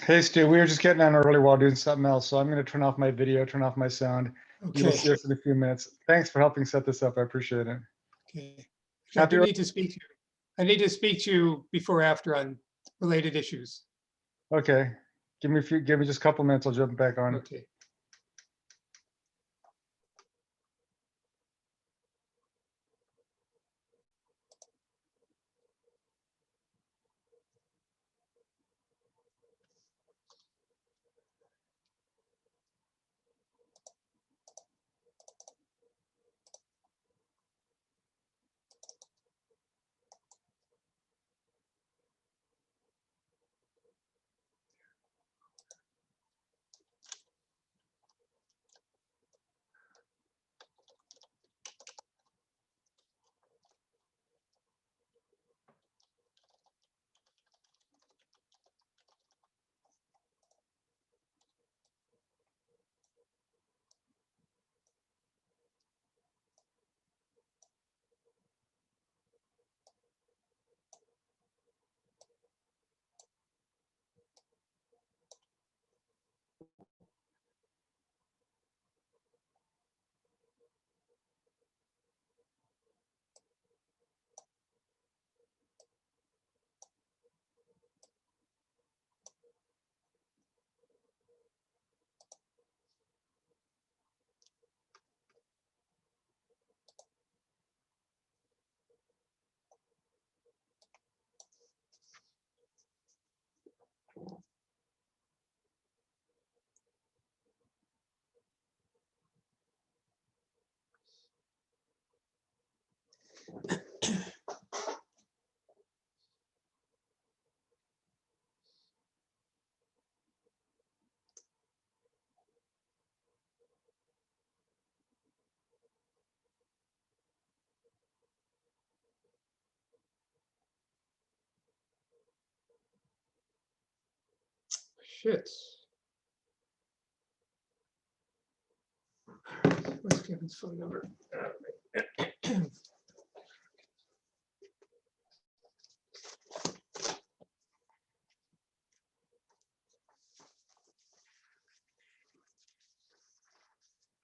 Hey, Stu, we were just getting on early while doing something else, so I'm going to turn off my video, turn off my sound. You will Okay. see us in a few minutes. Thanks for helping set this up. I appreciate it. Okay. I Happy do need to speak to you. I need to speak to you before or after on related issues. Okay. Give me just a couple minutes. I'll jump back on. Okay. Shit. What's Kevin's phone number?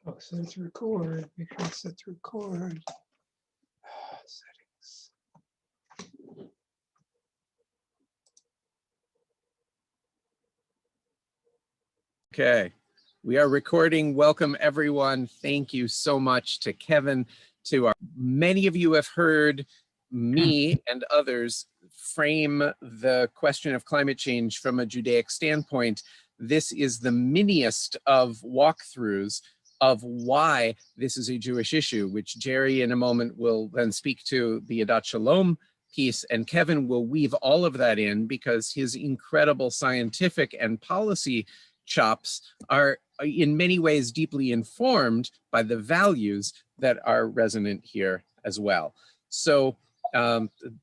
Oh, set to record. Make sure it's set to record. Settings. Okay, we are recording. Welcome everyone. Thank you so much to Kevin, many of you have heard me and others frame the question of climate change from a Judaic standpoint. This is the miniest of walkthroughs of why this is a Jewish issue, which Jerry in a moment will then speak to the Adat Shalom piece, and Kevin will weave all of that in because his incredible scientific and policy chops are in many ways deeply informed by the values that are resonant here as well. So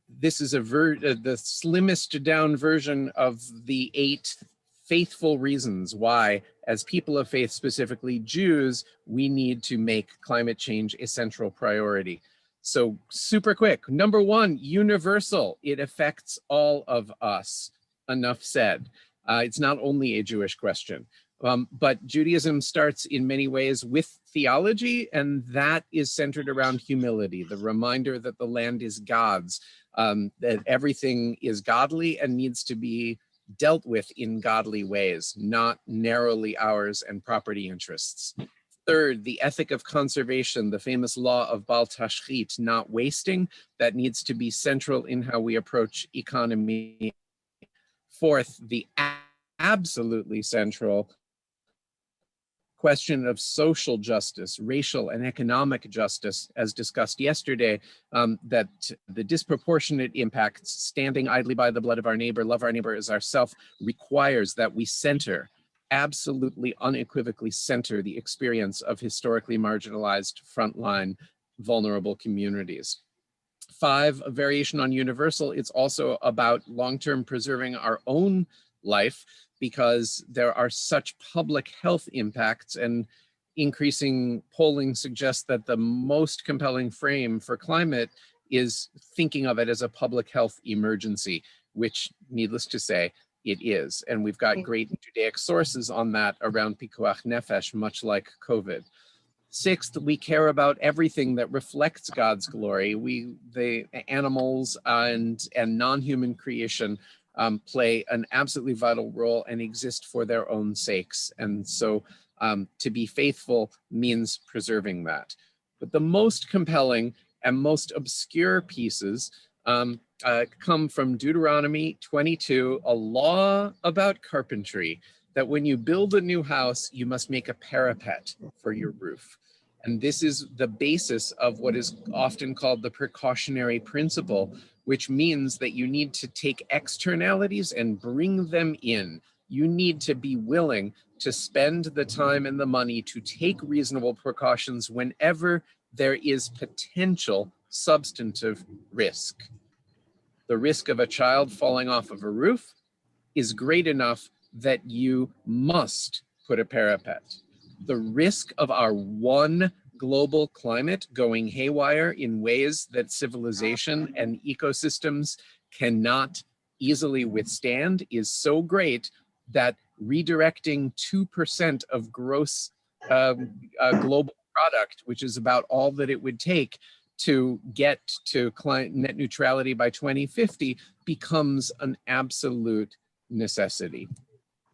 this is the slimmest down version of the 8 faithful reasons why, as people of faith, specifically Jews, we need to make climate change a central priority. So super quick, number 1, universal. It affects all of us. Enough said. It's not only a Jewish question. But Judaism starts in many ways with theology, and that is centered around humility, the reminder that the land is God's, that everything is godly and needs to be dealt with in godly ways, not narrowly ours and property interests. Third, the ethic of conservation, the famous law of Bal Tashchit, not wasting, that needs to be central in how we approach economy. Fourth, the absolutely central question of social justice, racial and economic justice, as discussed yesterday, that the disproportionate impacts, standing idly by the blood of our neighbor, love our neighbor as ourself, requires that we center, absolutely unequivocally center the experience of historically marginalized, frontline, vulnerable communities. 5, a variation on universal, it's also about long-term preserving our own life, because there are such public health impacts, and increasing polling suggests that the most compelling frame for climate is thinking of it as a public health emergency, which, needless to say, it is. And we've got great Judaic sources on that around Pikuach Nefesh, much like COVID. Sixth, we care about everything that reflects God's glory. The animals and non-human creation play an absolutely vital role and exist for their own sakes. And so to be faithful means preserving that. But the most compelling and most obscure pieces come from Deuteronomy 22, a law about carpentry, that when you build a new house, you must make a parapet for your roof. And this is the basis of what is often called the precautionary principle, which means that you need to take externalities and bring them in. You need to be willing to spend the time and the money to take reasonable precautions whenever there is potential substantive risk. The risk of a child falling off of a roof is great enough that you must put a parapet. The risk of our one global climate going haywire in ways that civilization and ecosystems cannot easily withstand is so great that redirecting 2% of gross global product, which is about all that it would take to get to net neutrality by 2050, becomes an absolute necessity.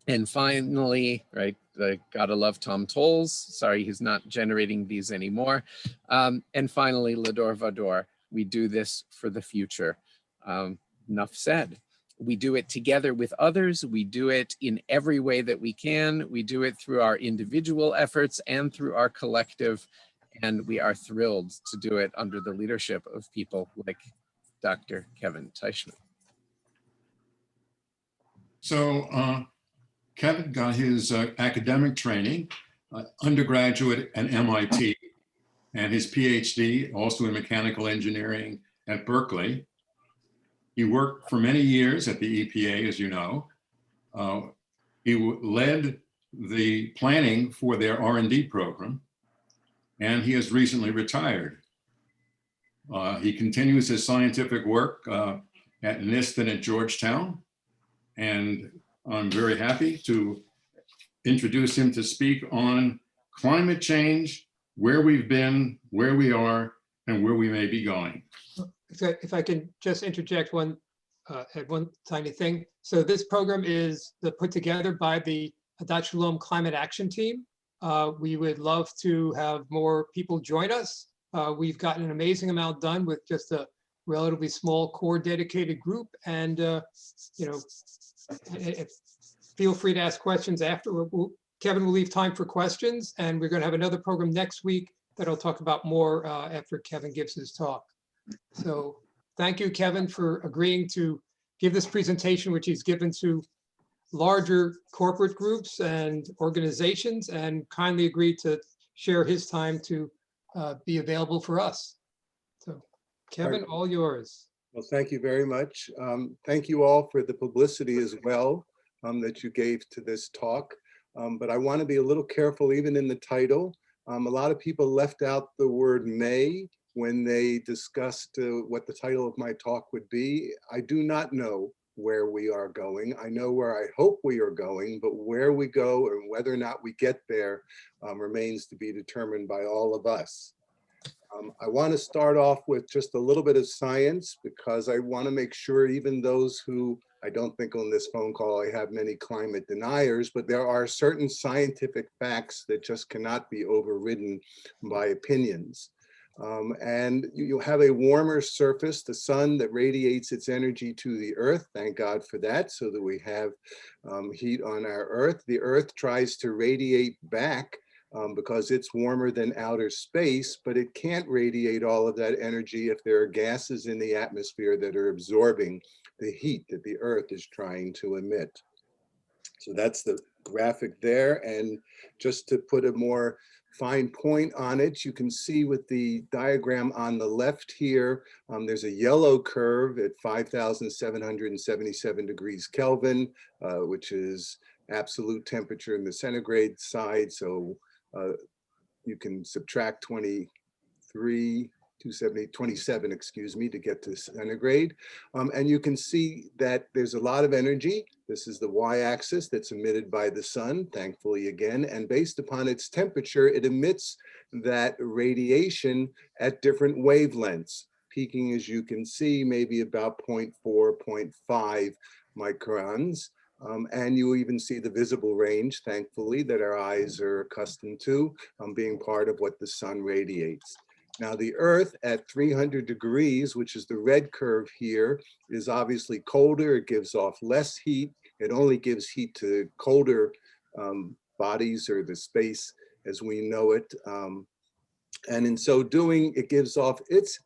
And finally, right, gotta love Tom Tolles. Sorry, he's not generating these anymore. And finally, Lador Vador. We do this for the future. Enough said. We do it together with others. We do it in every way that we can. We do it through our individual efforts and through our collective. And we are thrilled to do it under the leadership of people like Dr. Kevin Teichman. So Kevin got his academic training, undergraduate at MIT, and his PhD also in mechanical engineering at Berkeley. He worked for many years at the EPA, as you know. He led the planning for their R&D program, and he has recently retired. He continues his scientific work at NIST and at Georgetown, and I'm very happy to introduce him to speak on climate change, where we've been, where we are, and where we may be going. If I can just interject one tiny thing. So this program is put together by the Adat Shalom Climate Action Team. We would love to have more people join us. We've gotten an amazing amount done with just a relatively small core dedicated group, and feel free to ask questions after. Kevin will leave time for questions, and we're going to have another program next week that I'll talk about more after Kevin gives his talk. So thank you, Kevin, for agreeing to give this presentation, which he's given to larger corporate groups and organizations, and kindly agreed to share his time to be available for us. So Kevin, all yours. Well, thank you very much. Thank you all for the publicity as well that you gave to this talk. But I want to be a little careful even in the title. A lot of people left out the word may when they discussed what the title of my talk would be. I do not know where we are going. I know where I hope we are going, but where we go and whether or not we get there remains to be determined by all of us. I want to start off with just a little bit of science, because I want to make sure even those who, I don't think on this phone call I have many climate deniers, but there are certain scientific facts that just cannot be overridden by opinions. And you have a warmer surface, the sun that radiates its energy to the earth. Thank God for that, so that we have heat on our earth. The earth tries to radiate back because it's warmer than outer space, but it can't radiate all of that energy if there are gases in the atmosphere that are absorbing the heat that the earth is trying to emit. So that's the graphic there. And just to put a more fine point on it, you can see with the diagram on the left here, there's a yellow curve at 5,777 degrees Kelvin, which is absolute temperature in the centigrade side. So you can subtract 23 27, excuse me, to get to centigrade. And you can see that there's a lot of energy. This is the y-axis that's emitted by the sun, thankfully again, and based upon its temperature, it emits that radiation at different wavelengths, peaking, as you can see, maybe about 0.4, 0.5 microns. And you even see the visible range, thankfully, that our eyes are accustomed to, being part of what the sun radiates. Now, the Earth at 300 degrees, which is the red curve here, is obviously colder. It gives off less heat. It only gives heat to colder bodies or the space as we know it. And in so doing, it gives off its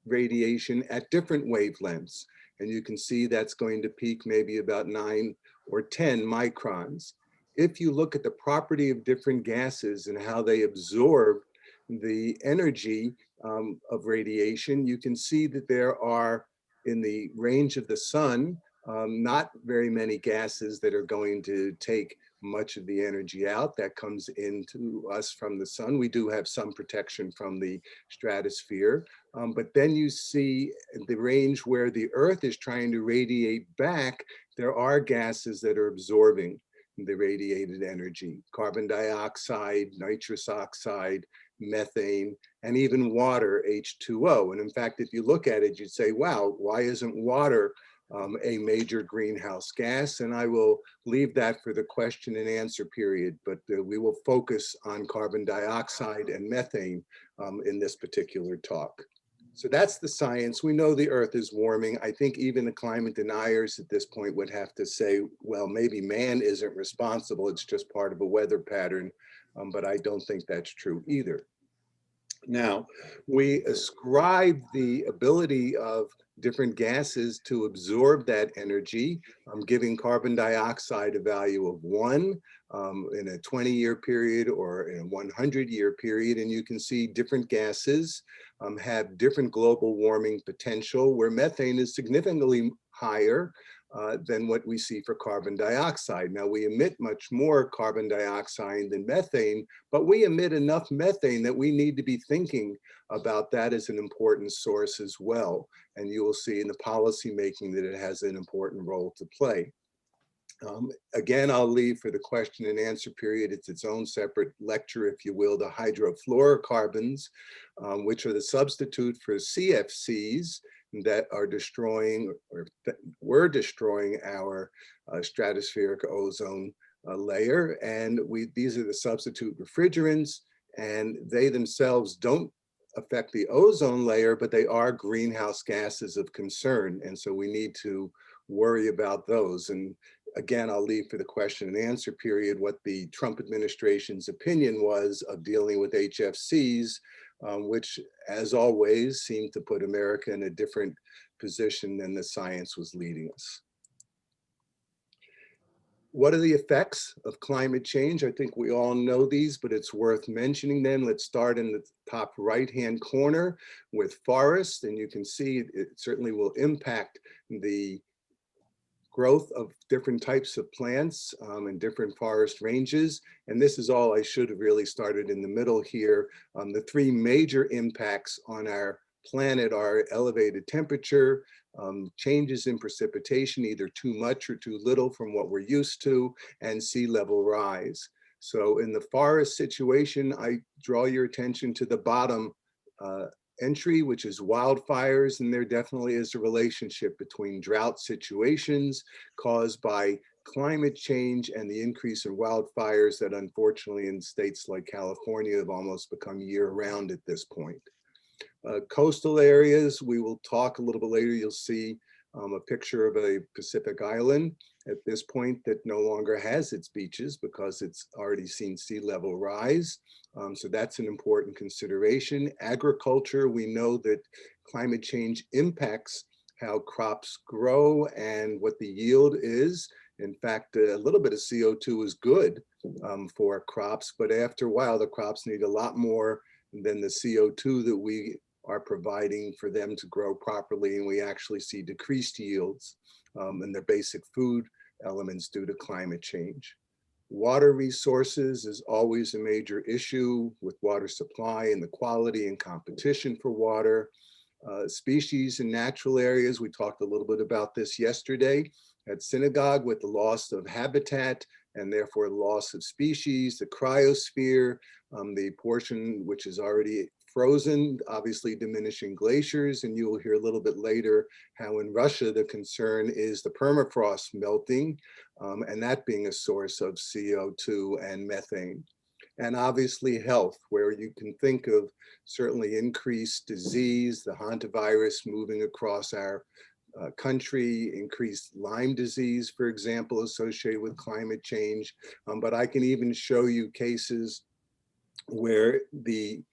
radiation at different wavelengths. And you can see that's going to peak maybe about 9 or 10 microns. If you look at the property of different gases and how they absorb the energy of radiation, you can see that there are, in the range of the sun, not very many gases that are going to take much of the energy out that comes into us from the sun. We do have some protection from the stratosphere, but then you see the range where the Earth is trying to radiate back, there are gases that are absorbing the radiated energy: carbon dioxide, nitrous oxide, methane, and even water, H2O. And in fact, if you look at it, you'd say, wow, why isn't water a major greenhouse gas? And I will leave that for the question and answer period, but we will focus on carbon dioxide and methane in this particular talk. So that's the science. We know the Earth is warming. I think even the climate deniers at this point would have to say, well, maybe man isn't responsible. It's just part of a weather pattern. But I don't think that's true either. Now, we ascribe the ability of different gases to absorb that energy, giving carbon dioxide a value of 1 in a 20-year period or in a 100-year period. And you can see different gases have different global warming potential, where methane is significantly higher than what we see for carbon dioxide. Now, we emit much more carbon dioxide than methane, but we emit enough methane that we need to be thinking about that as an important source as well. And you will see in the policy making that it has an important role to play. Again, I'll leave for the question and answer period. It's its own separate lecture, if you will, the hydrofluorocarbons, which are the substitute for CFCs that are destroying or were destroying our stratospheric ozone layer. And these are the substitute refrigerants, and they themselves don't affect the ozone layer, but they are greenhouse gases of concern. And so we need to worry about those. And again, I'll leave for the question and answer period what the Trump administration's opinion was of dealing with HFCs, which, as always, seemed to put America in a different position than the science was leading us. What are the effects of climate change? I think we all know these, but it's worth mentioning them. Let's start in the top right-hand corner with forests, and you can see it certainly will impact the growth of different types of plants and different forest ranges. And this is all I should have really started in the middle here. The three major impacts on our planet are elevated temperature, changes in precipitation, either too much or too little from what we're used to, and sea level rise. So in the forest situation, I draw your attention to the bottom entry, which is wildfires, and there definitely is a relationship between drought situations caused by climate change and the increase in wildfires that unfortunately in states like California have almost become year-round at this point. Coastal areas, we will talk a little bit later. You'll see a picture of a Pacific island at this point that no longer has its beaches because it's already seen sea level rise. So that's an important consideration. Agriculture, we know that climate change impacts how crops grow and what the yield is. In fact, a little bit of CO2 is good for crops, but after a while, the crops need a lot more than the CO2 that we are providing for them to grow properly, and we actually see decreased yields in their basic food elements due to climate change. Water resources is always a major issue with water supply and the quality and competition for water. Species in natural areas, we talked a little bit about this yesterday at synagogue with the loss of habitat and therefore the loss of species, the cryosphere, the portion which is already frozen, obviously diminishing glaciers, and you will hear a little bit later how in Russia the concern is the permafrost melting, and that being a source of CO2 and methane. And obviously health, where you can think of certainly increased disease, the hantavirus moving across our country, increased Lyme disease, for example, associated with climate change. But I can even show you cases where the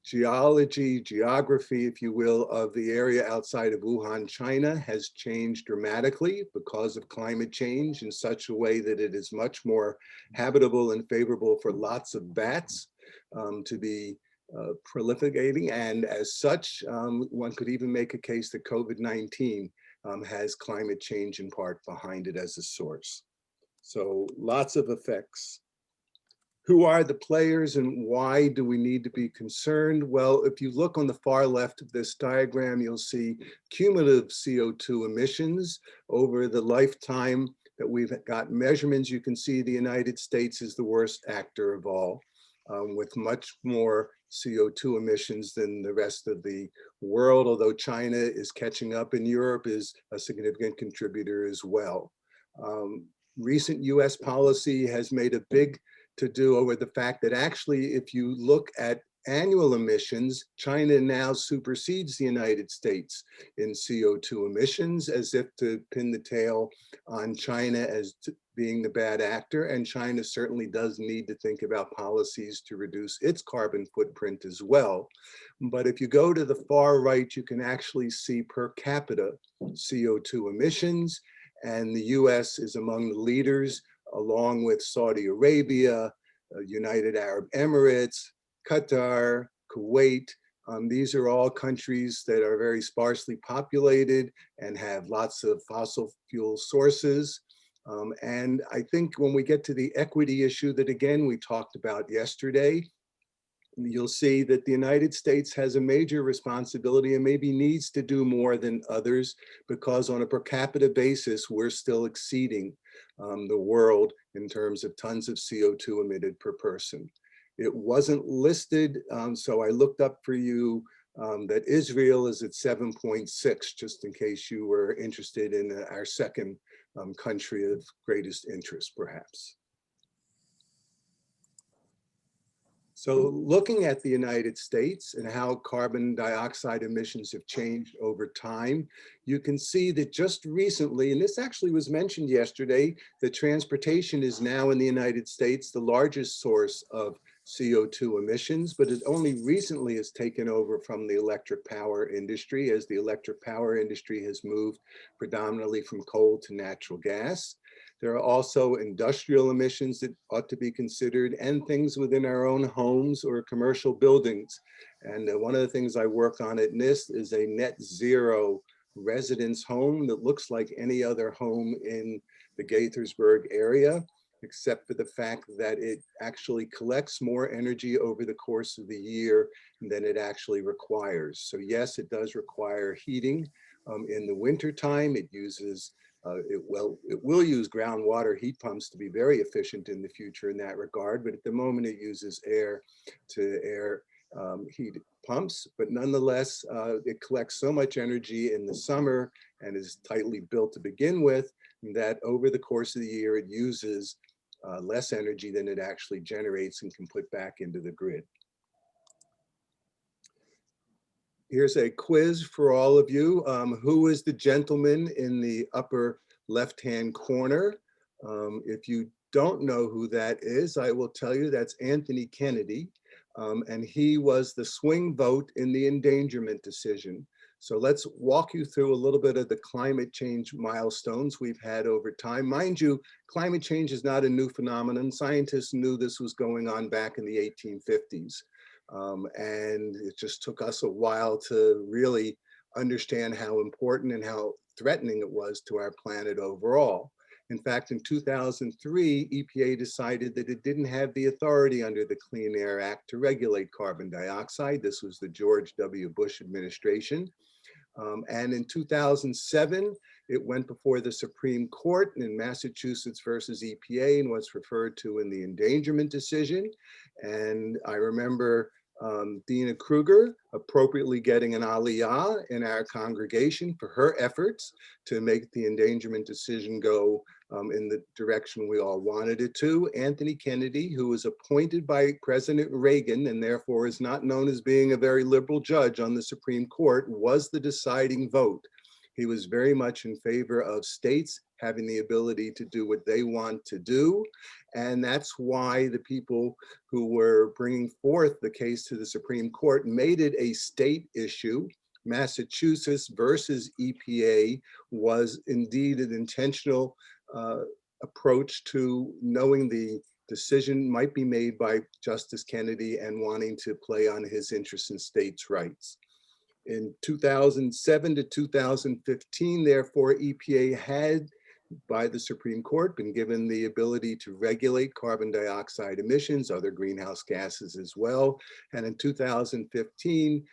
geography, if you will, of the area outside of Wuhan, China has changed dramatically because of climate change in such a way that it is much more habitable and favorable for lots of bats to be proliferating. And as such, one could even make a case that COVID-19 has climate change in part behind it as a source. So lots of effects. Who are the players and why do we need to be concerned? Well, if you look on the far left of this diagram, you'll see cumulative CO2 emissions over the lifetime that we've got measurements. You can see the United States is the worst actor of all, with much more CO2 emissions than the rest of the world, although China is catching up and Europe is a significant contributor as well. Recent US policy has made a big to do over the fact that actually, if you look at annual emissions, China now supersedes the United States in CO2 emissions, as if to pin the tail on China as being the bad actor. And China certainly does need to think about policies to reduce its carbon footprint as well. But if you go to the far right, you can actually see per capita CO2 emissions. And the US is among the leaders, along with Saudi Arabia, United Arab Emirates, Qatar, Kuwait. These are all countries that are very sparsely populated and have lots of fossil fuel sources. And I think when we get to the equity issue that again we talked about yesterday, you'll see that the United States has a major responsibility and maybe needs to do more than others, because on a per capita basis, we're still exceeding the world in terms of tons of CO2 emitted per person. It wasn't listed, so I looked up for you that Israel is at 7.6, just in case you were interested in our second country of greatest interest, perhaps. So looking at the United States and how carbon dioxide emissions have changed over time, you can see that just recently, and this actually was mentioned yesterday, that transportation is now in the United States the largest source of CO2 emissions, but it only recently has taken over from the electric power industry, as the electric power industry has moved predominantly from coal to natural gas. There are also industrial emissions that ought to be considered, and things within our own homes or commercial buildings. And one of the things I work on at NIST is a net zero residence home that looks like any other home in the Gaithersburg area, except for the fact that it actually collects more energy over the course of the year than it actually requires. So yes, it does require heating. In the winter time, it uses it will use groundwater heat pumps to be very efficient in the future in that regard, but at the moment it uses air to air heat pumps. But nonetheless, it collects so much energy in the summer and is tightly built to begin with that over the course of the year it uses less energy than it actually generates and can put back into the grid. Here's a quiz for all of you. Who is the gentleman in the upper left-hand corner? If you don't know who that is, I will tell you that's Anthony Kennedy. And he was the swing vote in the endangerment decision. So let's walk you through a little bit of the climate change milestones we've had over time. Mind you, climate change is not a new phenomenon. Scientists knew this was going on back in the 1850s. And it just took us a while to really understand how important and how threatening it was to our planet overall. In fact, in 2003, EPA decided that it didn't have the authority under the Clean Air Act to regulate carbon dioxide. This was the George W. Bush administration. And in 2007, it went before the Supreme Court in Massachusetts versus EPA and what's referred to in the endangerment decision. And I remember Dina Kruger appropriately getting an aliyah in our congregation for her efforts to make the endangerment decision go in the direction we all wanted it to. Anthony Kennedy, who was appointed by President Reagan and therefore is not known as being a very liberal judge on the Supreme Court, was the deciding vote. He was very much in favor of states having the ability to do what they want to do. And that's why the people who were bringing forth the case to the Supreme Court made it a state issue. Massachusetts versus EPA was indeed an intentional approach to knowing the decision might be made by Justice Kennedy and wanting to play on his interest in states' rights. In 2007 to 2015, therefore, EPA had, by the Supreme Court, been given the ability to regulate carbon dioxide emissions, other greenhouse gases as well. And in 2015,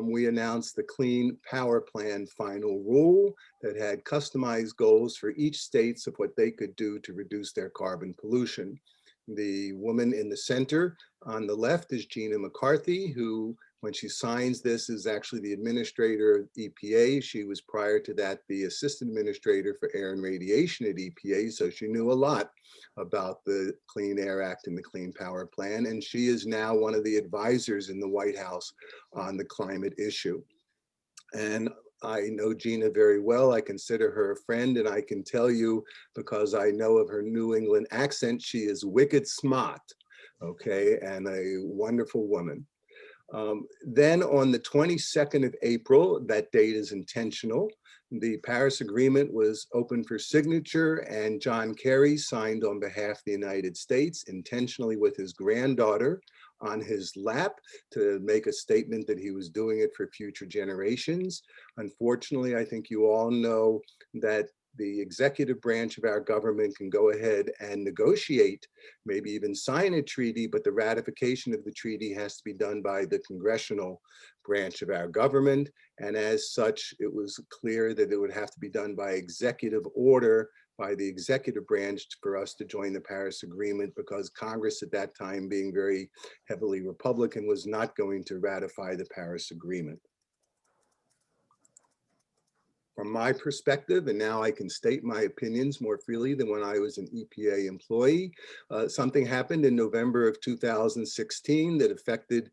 we announced the Clean Power Plan final rule that had customized goals for each state of what they could do to reduce their carbon pollution. The woman in the center on the left is Gina McCarthy, who, when she signs this, is actually the administrator of EPA. She was prior to that the assistant administrator for air and radiation at EPA, so she knew a lot about the Clean Air Act and the Clean Power Plan, and she is now one of the advisors in the White House on the climate issue. And I know Gina very well. I consider her a friend, and I can tell you, because I know of her New England accent, she is wicked smart, okay, and a wonderful woman. Then on the 22nd of April, that date is intentional, the Paris Agreement was open for signature, and John Kerry signed on behalf of the United States, intentionally with his granddaughter on his lap, to make a statement that he was doing it for future generations. Unfortunately, I think you all know that the executive branch of our government can go ahead and negotiate, maybe even sign a treaty, but the ratification of the treaty has to be done by the congressional branch of our government. And as such, it was clear that it would have to be done by executive order by the executive branch for us to join the Paris Agreement, because Congress at that time, being very heavily Republican, was not going to ratify the Paris Agreement. From my perspective, and now I can state my opinions more freely than when I was an EPA employee, something happened in November of 2016 that affected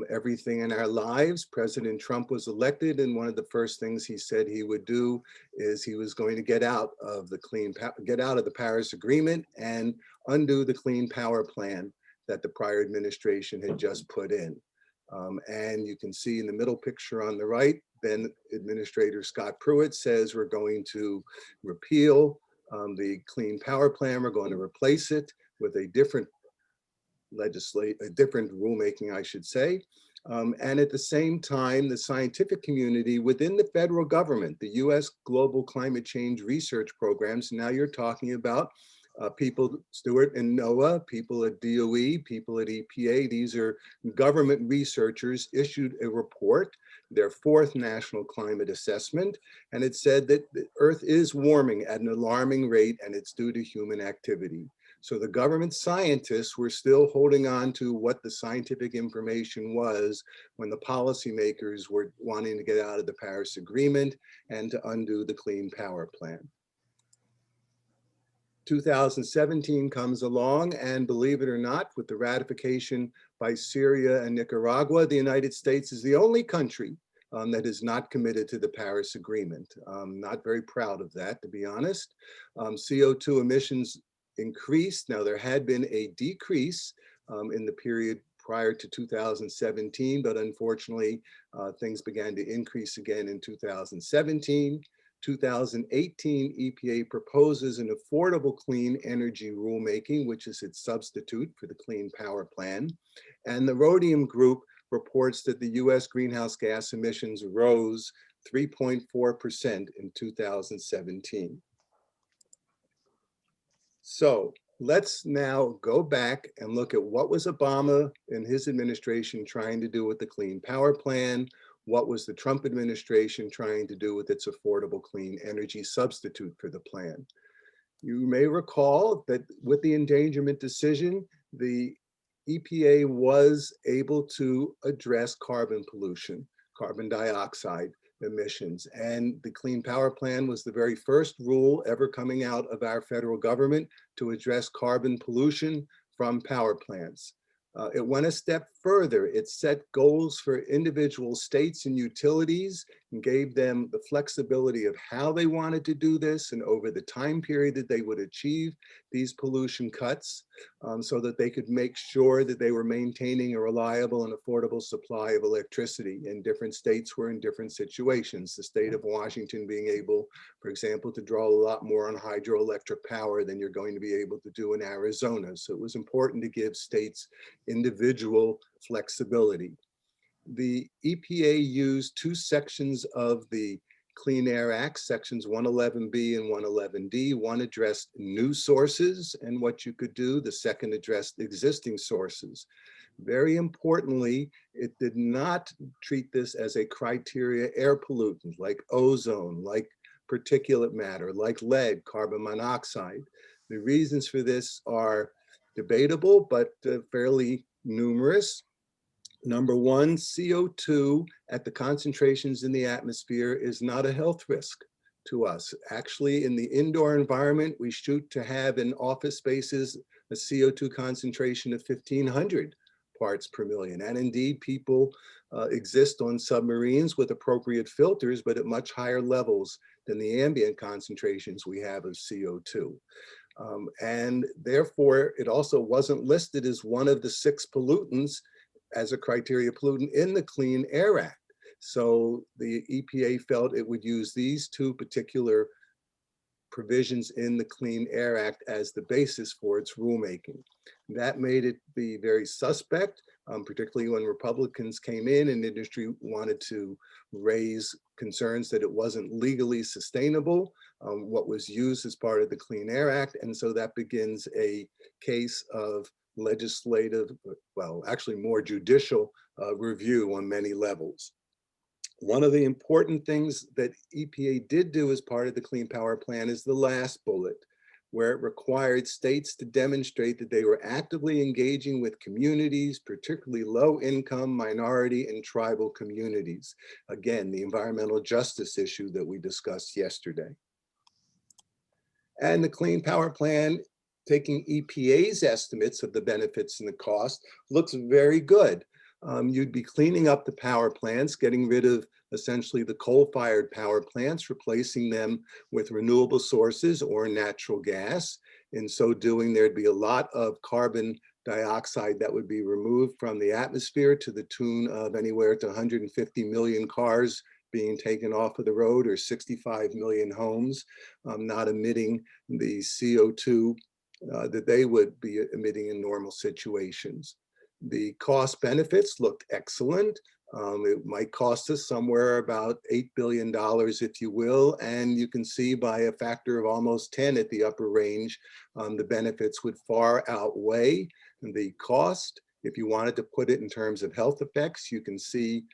everything in our lives. President Trump was elected, and one of the first things he said he would do is he was going to get out of the Paris Agreement and undo the Clean Power Plan that the prior administration had just put in. And you can see in the middle picture on the right, then Administrator Scott Pruitt says we're going to repeal the Clean Power Plan. We're going to replace it with a different rulemaking, I should say. And at the same time, the scientific community within the federal government, the US Global Climate Change Research Programs, now you're talking about people, Stuart and NOAA, people at DOE, people at EPA, these are government researchers, issued a report, their fourth national climate assessment, and it said that the Earth is warming at an alarming rate, and it's due to human activity. So the government scientists were still holding on to what the scientific information was when the policymakers were wanting to get out of the Paris Agreement and to undo the Clean Power Plan. 2017 comes along, and believe it or not, with the ratification by Syria and Nicaragua, the United States is the only country that is not committed to the Paris Agreement. Not very proud of that, to be honest. CO2 emissions increased. Now, there had been a decrease in the period prior to 2017, but unfortunately, things began to increase again in 2017. 2018, EPA proposes an affordable clean energy rulemaking, which is its substitute for the Clean Power Plan. And the Rhodium Group reports that the US greenhouse gas emissions rose 3.4% in 2017. So let's now go back and look at what was Obama and his administration trying to do with the Clean Power Plan. What was the Trump administration trying to do with its affordable clean energy substitute for the plan? You may recall that with the endangerment decision, the EPA was able to address carbon pollution, carbon dioxide emissions. And the Clean Power Plan was the very first rule ever coming out of our federal government to address carbon pollution from power plants. It went a step further. It set goals for individual states and utilities and gave them the flexibility of how they wanted to do this and over the time period that they would achieve these pollution cuts, so that they could make sure that they were maintaining a reliable and affordable supply of electricity. And different states were in different situations. The state of Washington being able, for example, to draw a lot more on hydroelectric power than you're going to be able to do in Arizona. So it was important to give states individual flexibility. The EPA used two sections of the Clean Air Act, sections 111B and 111D. One addressed new sources and what you could do. The second addressed existing sources. Very importantly, it did not treat this as a criteria air pollutant like ozone, like particulate matter, like lead, carbon monoxide. The reasons for this are debatable, but fairly numerous. Number one, CO2 at the concentrations in the atmosphere is not a health risk to us. Actually, in the indoor environment, we shoot to have in office spaces a CO2 concentration of 1,500 parts per million. And indeed, people exist on submarines with appropriate filters, but at much higher levels than the ambient concentrations we have of CO2. And therefore, it also wasn't listed as one of the 6 pollutants as a criteria pollutant in the Clean Air Act. So the EPA felt it would use these 2 particular provisions in the Clean Air Act as the basis for its rulemaking. That made it be very suspect, particularly when Republicans came in and industry wanted to raise concerns that it wasn't legally sustainable, what was used as part of the Clean Air Act. And so that begins a case of legislative, well, actually more judicial review on many levels. One of the important things that EPA did do as part of the Clean Power Plan is the last bullet, where it required states to demonstrate that they were actively engaging with communities, particularly low-income, minority, and tribal communities. Again, the environmental justice issue that we discussed yesterday. And the Clean Power Plan, taking EPA's estimates of the benefits and the cost, looks very good. You'd be cleaning up the power plants, getting rid of essentially the coal-fired power plants, replacing them with renewable sources or natural gas. In so doing, there'd be a lot of carbon dioxide that would be removed from the atmosphere to the tune of anywhere to 150 million cars being taken off of the road, or 65 million homes not emitting the CO2 that they would be emitting in normal situations. The cost benefits looked excellent. It might cost us somewhere about $8 billion, if you will, and you can see by a factor of almost 10 at the upper range, the benefits would far outweigh the cost. If you wanted to put it in terms of health effects, you can see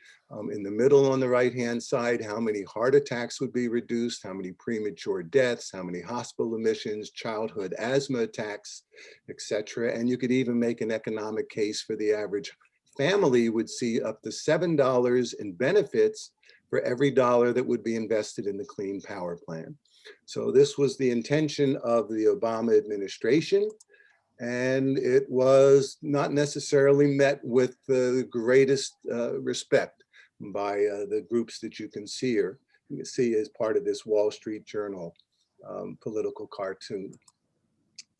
in the middle on the right-hand side how many heart attacks would be reduced, how many premature deaths, how many hospital admissions, childhood asthma attacks, etc. And you could even make an economic case for the average family would see up to $7 in benefits for every dollar that would be invested in the Clean Power Plan. So this was the intention of the Obama administration. And it was not necessarily met with the greatest respect by the groups that you can see here. You can see as part of this Wall Street Journal political cartoon.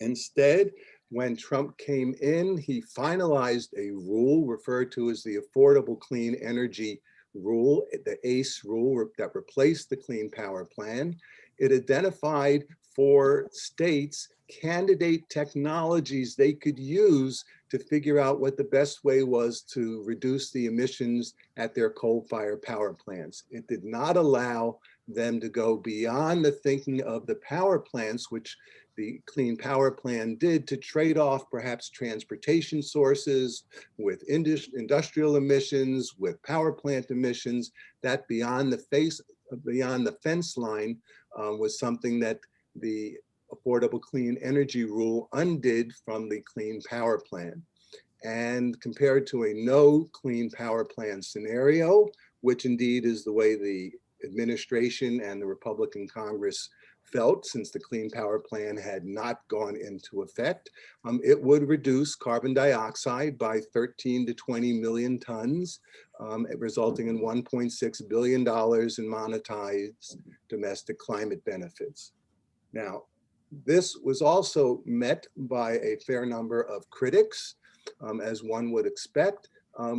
Instead, when Trump came in, he finalized a rule referred to as the Affordable Clean Energy Rule, the ACE rule that replaced the Clean Power Plan. It identified for states candidate technologies they could use to figure out what the best way was to reduce the emissions at their coal-fired power plants. It did not allow them to go beyond the thinking of the power plants, which the Clean Power Plan did, to trade off perhaps transportation sources with industrial emissions, with power plant emissions. That beyond the fence line was something that the Affordable Clean Energy Rule undid from the Clean Power Plan. And compared to a no Clean Power Plan scenario, which indeed is the way the administration and the Republican Congress felt since the Clean Power Plan had not gone into effect, it would reduce carbon dioxide by 13 to 20 million tons, resulting in $1.6 billion in monetized domestic climate benefits. Now, this was also met by a fair number of critics, as one would expect,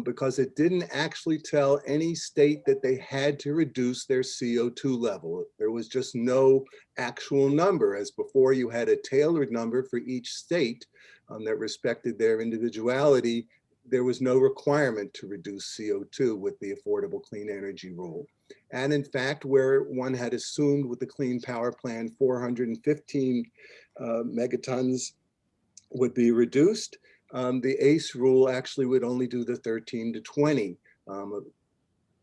because it didn't actually tell any state that they had to reduce their CO2 level. There was just no actual number, as before you had a tailored number for each state that respected their individuality. There was no requirement to reduce CO2 with the Affordable Clean Energy Rule. And in fact, where one had assumed with the Clean Power Plan 415 megatons would be reduced, the ACE rule actually would only do the 13 to 20.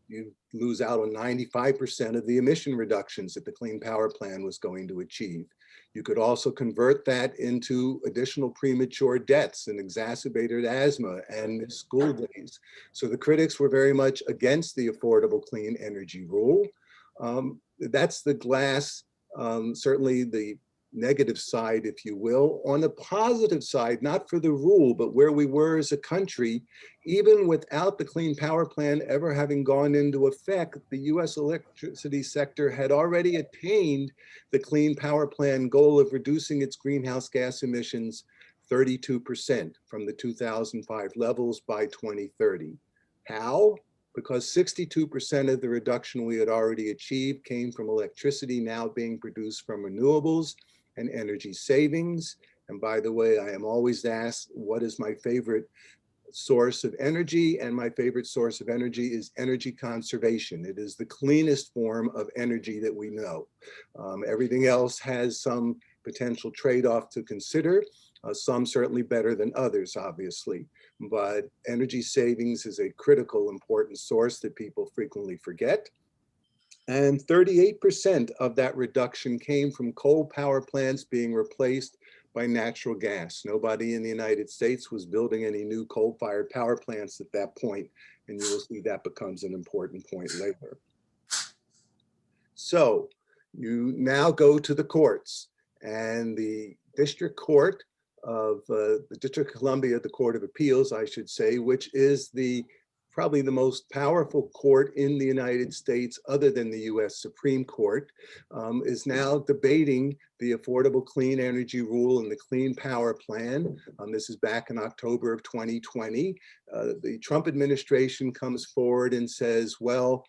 You lose out on 95% of the emission reductions that the Clean Power Plan was going to achieve. You could also convert that into additional premature deaths and exacerbated asthma and school days. So the critics were very much against the Affordable Clean Energy Rule. That's the glass, certainly the negative side, if you will. On the positive side, not for the rule, but where we were as a country, even without the Clean Power Plan ever having gone into effect, the US electricity sector had already attained the Clean Power Plan goal of reducing its greenhouse gas emissions 32% from the 2005 levels by 2030. How? Because 62% of the reduction we had already achieved came from electricity now being produced from renewables and energy savings. And by the way, I am always asked, what is my favorite source of energy? And my favorite source of energy is energy conservation. It is the cleanest form of energy that we know. Everything else has some potential trade-off to consider, some certainly better than others, obviously. But energy savings is a critical, important source that people frequently forget. And 38% of that reduction came from coal power plants being replaced by natural gas. Nobody in the United States was building any new coal-fired power plants at that point, and you will see that becomes an important point later. So you now go to the courts, and the District Court of the District of Columbia, the Court of Appeals, I should say, which is probably the most powerful court in the United States other than the US Supreme Court, is now debating the Affordable Clean Energy Rule and the Clean Power Plan. This is back in October of 2020. The Trump administration comes forward and says, well,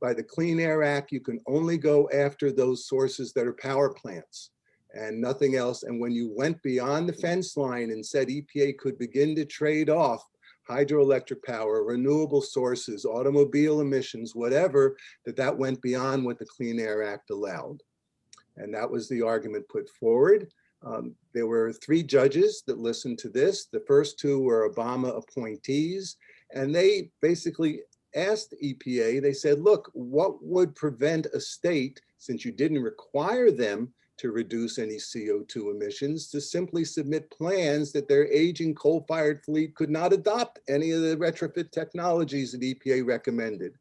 by the Clean Air Act, you can only go after those sources that are power plants and nothing else. And when you went beyond the fence line and said EPA could begin to trade off hydroelectric power, renewable sources, automobile emissions, whatever, that went beyond what the Clean Air Act allowed. And that was the argument put forward. There were 3 judges that listened to this. The first 2 were Obama appointees, and they basically asked the EPA, they said, look, what would prevent a state, since you didn't require them to reduce any CO2 emissions, to simply submit plans that their aging coal-fired fleet could not adopt any of the retrofit technologies that EPA recommended?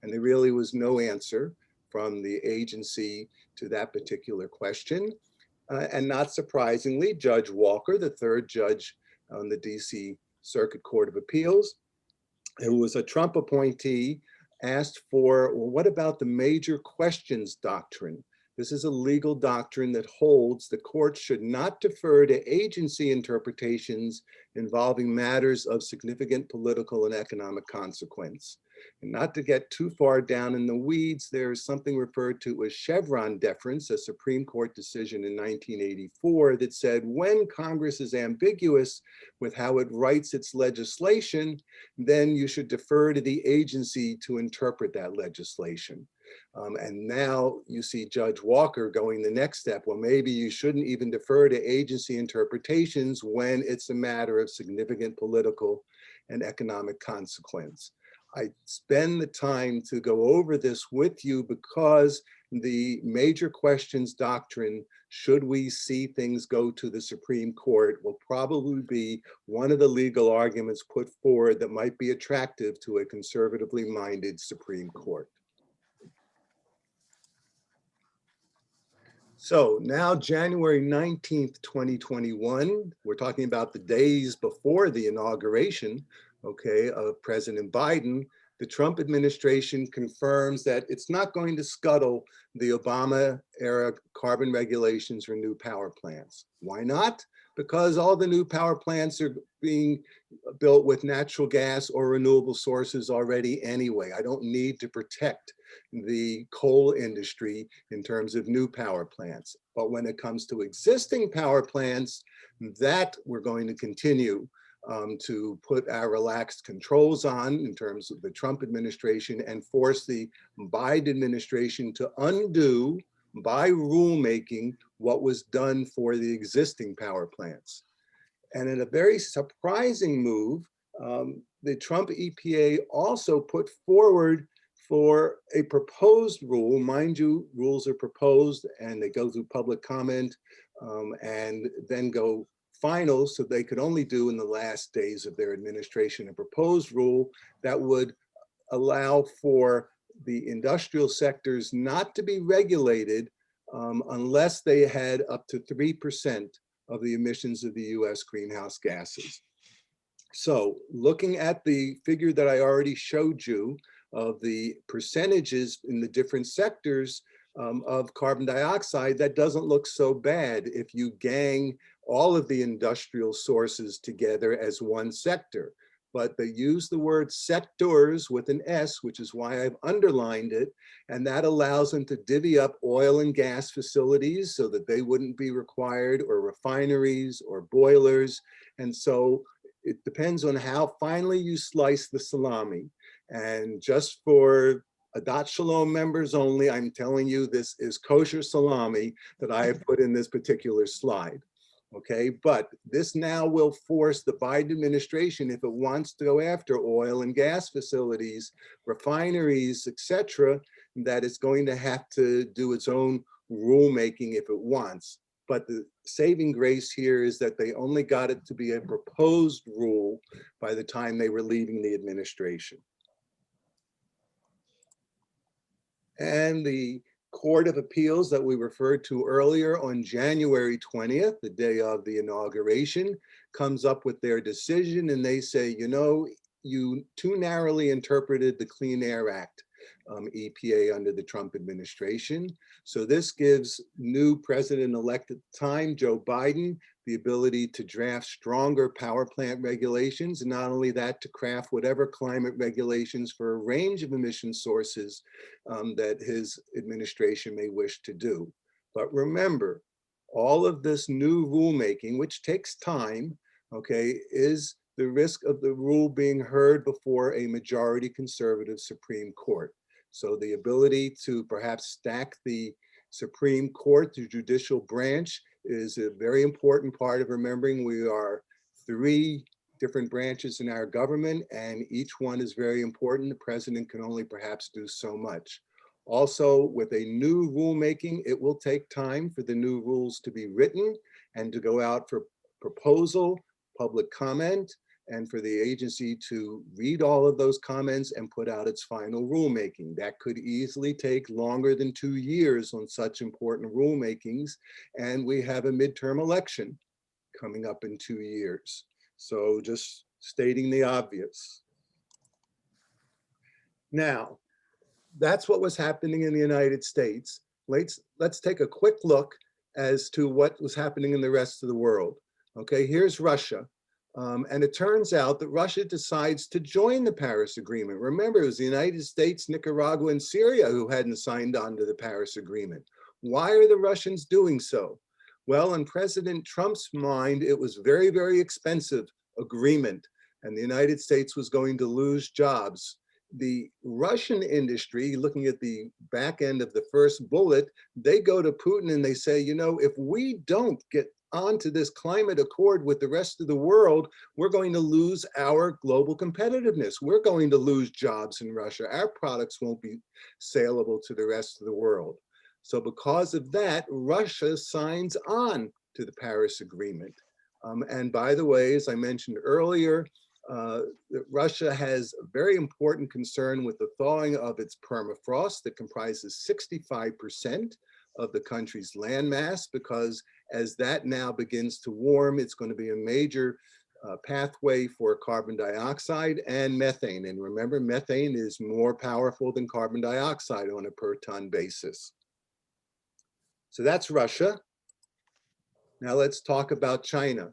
And there really was no answer from the agency to that particular question. And not surprisingly, Judge Walker, the 3rd judge on the DC Circuit Court of Appeals, who was a Trump appointee, asked for, well, what about the major questions doctrine? This is a legal doctrine that holds the court should not defer to agency interpretations involving matters of significant political and economic consequence. And not to get too far down in the weeds, there's something referred to as Chevron deference, a Supreme Court decision in 1984 that said when Congress is ambiguous with how it writes its legislation, then you should defer to the agency to interpret that legislation. And now you see Judge Walker going the next step. Well, maybe you shouldn't even defer to agency interpretations when it's a matter of significant political and economic consequence. I spend the time to go over this with you because the major questions doctrine, should we see things go to the Supreme Court, will probably be one of the legal arguments put forward that might be attractive to a conservatively minded Supreme Court. So now January 19th, 2021, we're talking about the days before the inauguration, okay, of President Biden. The Trump administration confirms that it's not going to scuttle the Obama era carbon regulations for new power plants. Why not? Because all the new power plants are being built with natural gas or renewable sources already anyway. I don't need to protect the coal industry in terms of new power plants. But when it comes to existing power plants, that we're going to continue to put our relaxed controls on in terms of the Trump administration and force the Biden administration to undo by rulemaking what was done for the existing power plants. And in a very surprising move, the Trump EPA also put forward for a proposed rule. Mind you, rules are proposed and they go through public comment and then go final, so they could only do in the last days of their administration a proposed rule that would allow for the industrial sectors not to be regulated unless they had up to 3% of the emissions of the US greenhouse gases. So looking at the figure that I already showed you of the percentages in the different sectors of carbon dioxide, that doesn't look so bad if you gang all of the industrial sources together as one sector. But they use the word sectors with an S, which is why I've underlined it, and that allows them to divvy up oil and gas facilities so that they wouldn't be required, or refineries or boilers. And so it depends on how finely you slice the salami. And just for Adat Shalom members only, I'm telling you this is kosher salami that I have put in this particular slide. Okay, but this now will force the Biden administration, if it wants to go after oil and gas facilities, refineries, etc., that it's going to have to do its own rulemaking if it wants. But the saving grace here is that they only got it to be a proposed rule by the time they were leaving the administration. And the Court of Appeals that we referred to earlier on January 20th, the day of the inauguration, comes up with their decision and they say, you know, you too narrowly interpreted the Clean Air Act, EPA, under the Trump administration. So this gives new president-elect at the time, Joe Biden, the ability to draft stronger power plant regulations, and not only that, to craft whatever climate regulations for a range of emission sources that his administration may wish to do. But remember, all of this new rulemaking, which takes time, okay, is the risk of the rule being heard before a majority conservative Supreme Court. So the ability to perhaps stack the Supreme Court, the judicial branch, is a very important part of remembering we are 3 different branches in our government, and each one is very important. The president can only perhaps do so much. Also, with a new rulemaking, it will take time for the new rules to be written and to go out for proposal, public comment, and for the agency to read all of those comments and put out its final rulemaking. That could easily take longer than 2 years on such important rulemakings. And we have a midterm election coming up in 2 years. So just stating the obvious. Now, that's what was happening in the United States. Let's take a quick look as to what was happening in the rest of the world. Okay, here's Russia. And it turns out that Russia decides to join the Paris Agreement. Remember, it was the United States, Nicaragua, and Syria who hadn't signed on to the Paris Agreement. Why are the Russians doing so? Well, in President Trump's mind, it was very, very expensive agreement, and the United States was going to lose jobs. The Russian industry, looking at the back end of the first bullet, they go to Putin and they say, you know, if we don't get onto this climate accord with the rest of the world, we're going to lose our global competitiveness. We're going to lose jobs in Russia. Our products won't be saleable to the rest of the world. So because of that, Russia signs on to the Paris Agreement. And by the way, as I mentioned earlier, Russia has a very important concern with the thawing of its permafrost that comprises 65% of the country's landmass, because as that now begins to warm, it's going to be a major pathway for carbon dioxide and methane. And remember, methane is more powerful than carbon dioxide on a per ton basis. So that's Russia. Now let's talk about China.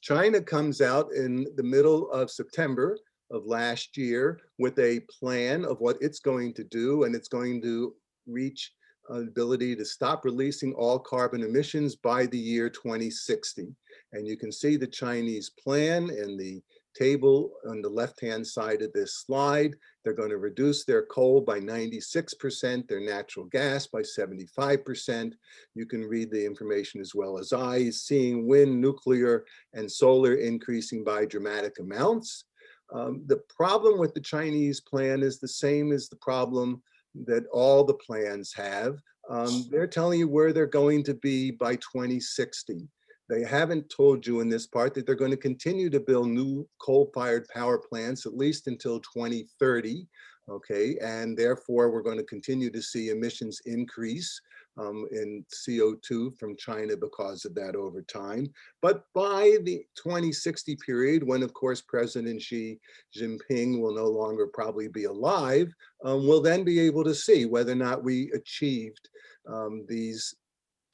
China comes out in the middle of September of last year with a plan of what it's going to do, and it's going to reach an ability to stop releasing all carbon emissions by the year 2060. And you can see the Chinese plan in the table on the left-hand side of this slide. They're going to reduce their coal by 96%, their natural gas by 75%. You can read the information as well as I, seeing wind, nuclear, and solar increasing by dramatic amounts. The problem with the Chinese plan is the same as the problem that all the plans have. They're telling you where they're going to be by 2060. They haven't told you in this part that they're going to continue to build new coal-fired power plants at least until 2030, okay? And therefore, we're going to continue to see emissions increase in CO2 from China because of that over time. But by the 2060 period, when of course President Xi Jinping will no longer probably be alive, we'll then be able to see whether or not we achieved these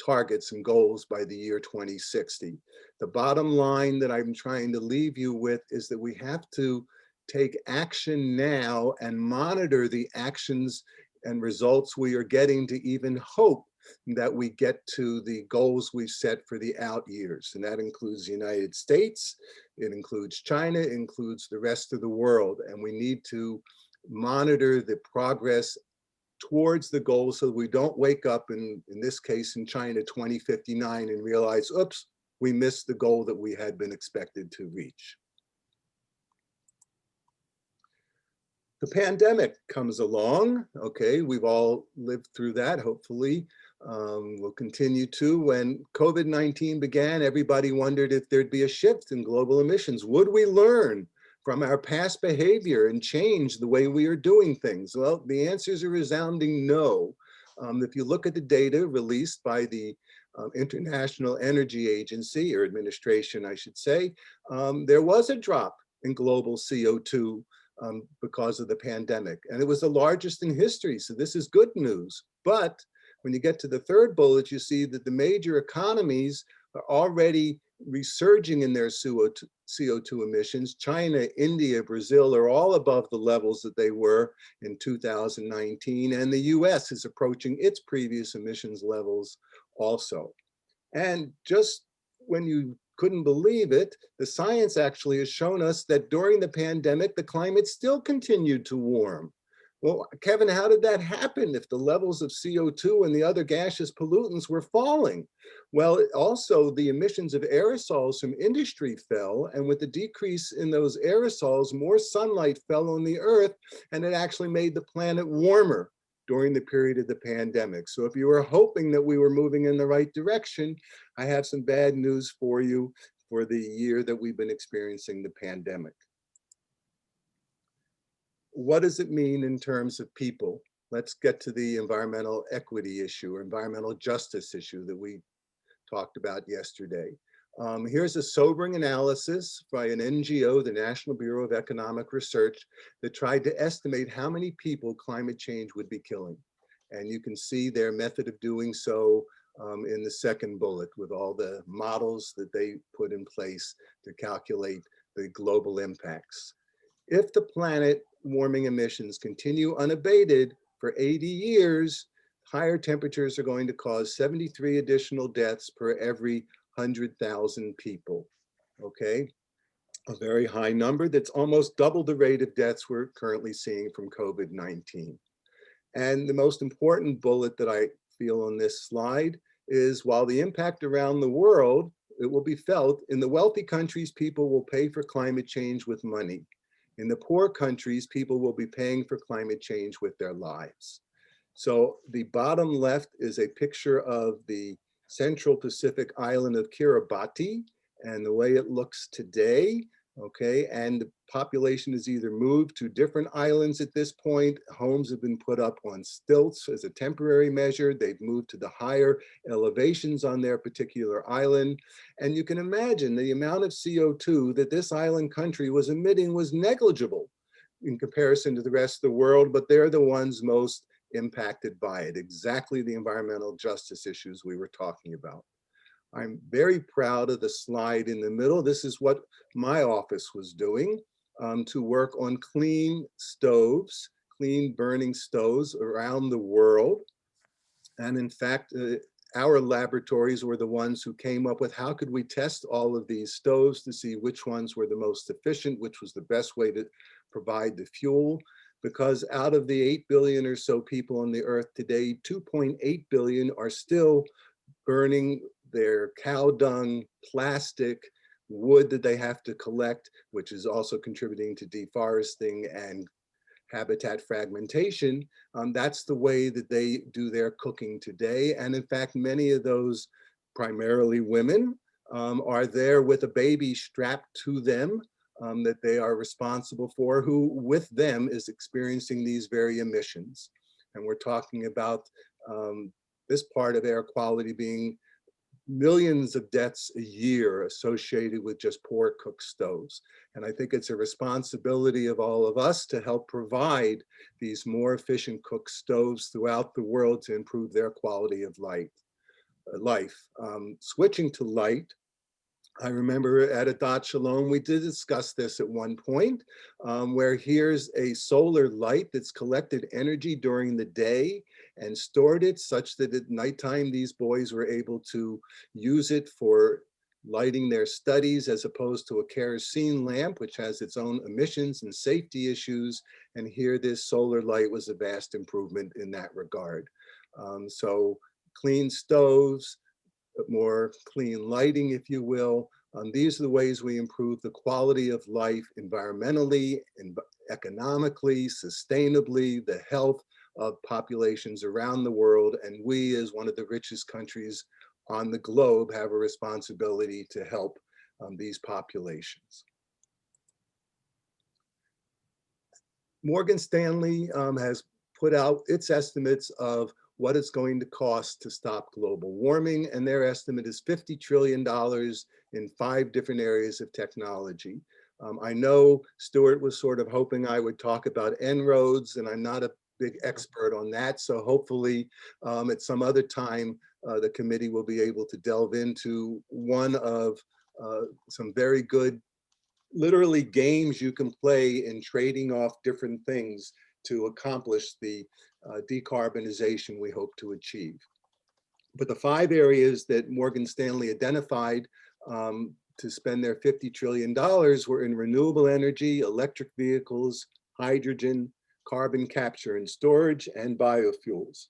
targets and goals by the year 2060. The bottom line that I'm trying to leave you with is that we have to take action now and monitor the actions and results we are getting to even hope that we get to the goals we set for the out years. And that includes the United States, it includes China, it includes the rest of the world. And we need to monitor the progress towards the goal so that we don't wake up in this case in China 2059 and realize, oops, we missed the goal that we had been expected to reach. The pandemic comes along, okay, we've all lived through that, hopefully. We'll continue to. When COVID-19 began, everybody wondered if there'd be a shift in global emissions. Would we learn from our past behavior and change the way we are doing things? Well, the answer is a resounding no. If you look at the data released by the International Energy Agency, or administration, I should say, there was a drop in global CO2 because of the pandemic. And it was the largest in history, so this is good news. But when you get to the third bullet, you see that the major economies are already resurging in their CO2 emissions. China, India, Brazil are all above the levels that they were in 2019, and the US is approaching its previous emissions levels also. And just when you couldn't believe it, the science actually has shown us that during the pandemic, the climate still continued to warm. Well, Kevin, how did that happen if the levels of CO2 and the other gaseous pollutants were falling? Well, also the emissions of aerosols from industry fell, and with the decrease in those aerosols, more sunlight fell on the earth, and it actually made the planet warmer during the period of the pandemic. So if you were hoping that we were moving in the right direction, I have some bad news for you for the year that we've been experiencing the pandemic. What does it mean in terms of people? Let's get to the environmental equity issue or environmental justice issue that we talked about yesterday. Here's a sobering analysis by an NGO, the National Bureau of Economic Research, that tried to estimate how many people climate change would be killing. And you can see their method of doing so in the second bullet with all the models that they put in place to calculate the global impacts. If the planet warming emissions continue unabated for 80 years, higher temperatures are going to cause 73 additional deaths per every 100,000 people, okay? A very high number that's almost double the rate of deaths we're currently seeing from COVID-19. And the most important bullet that I feel on this slide is while the impact around the world, it will be felt in the wealthy countries, people will pay for climate change with money. In the poor countries, people will be paying for climate change with their lives. So the bottom left is a picture of the Central Pacific island of Kiribati and the way it looks today, okay? And the population has either moved to different islands at this point. Homes have been put up on stilts as a temporary measure. They've moved to the higher elevations on their particular island. And you can imagine the amount of CO2 that this island country was emitting was negligible in comparison to the rest of the world, but they're the ones most impacted by it, exactly the environmental justice issues we were talking about. I'm very proud of the slide in the middle. This is what my office was doing to work on clean stoves, clean burning stoves around the world. And in fact, our laboratories were the ones who came up with how could we test all of these stoves to see which ones were the most efficient, which was the best way to provide the fuel. Because out of the 8 billion or so people on the earth today, 2.8 billion are still burning their cow dung, plastic, wood that they have to collect, which is also contributing to deforesting and habitat fragmentation. That's the way that they do their cooking today. And in fact, many of those, primarily women, are there with a baby strapped to them that they are responsible for, who with them is experiencing these very emissions. And we're talking about this part of air quality being millions of deaths a year associated with just poor cook stoves. And I think it's a responsibility of all of us to help provide these more efficient cook stoves throughout the world to improve their quality of life. Switching to light, I remember at Adat Shalom, we did discuss this at one point, where here's a solar light that's collected energy during the day and stored it such that at nighttime, these boys were able to use it for lighting their studies as opposed to a kerosene lamp, which has its own emissions and safety issues. And here this solar light was a vast improvement in that regard. So clean stoves, more clean lighting, if you will. These are the ways we improve the quality of life environmentally, economically, sustainably, the health of populations around the world. And we, as one of the richest countries on the globe, have a responsibility to help these populations. Morgan Stanley has put out its estimates of what it's going to cost to stop global warming, and their estimate is $50 trillion in 5 different areas of technology. I know Stuart was sort of hoping I would talk about En-ROADS, and I'm not a big expert on that, so hopefully at some other time the committee will be able to delve into one of some very good, literally games you can play in trading off different things to accomplish the decarbonization we hope to achieve. But the 5 areas that Morgan Stanley identified to spend their $50 trillion were in renewable energy, electric vehicles, hydrogen, carbon capture and storage, and biofuels.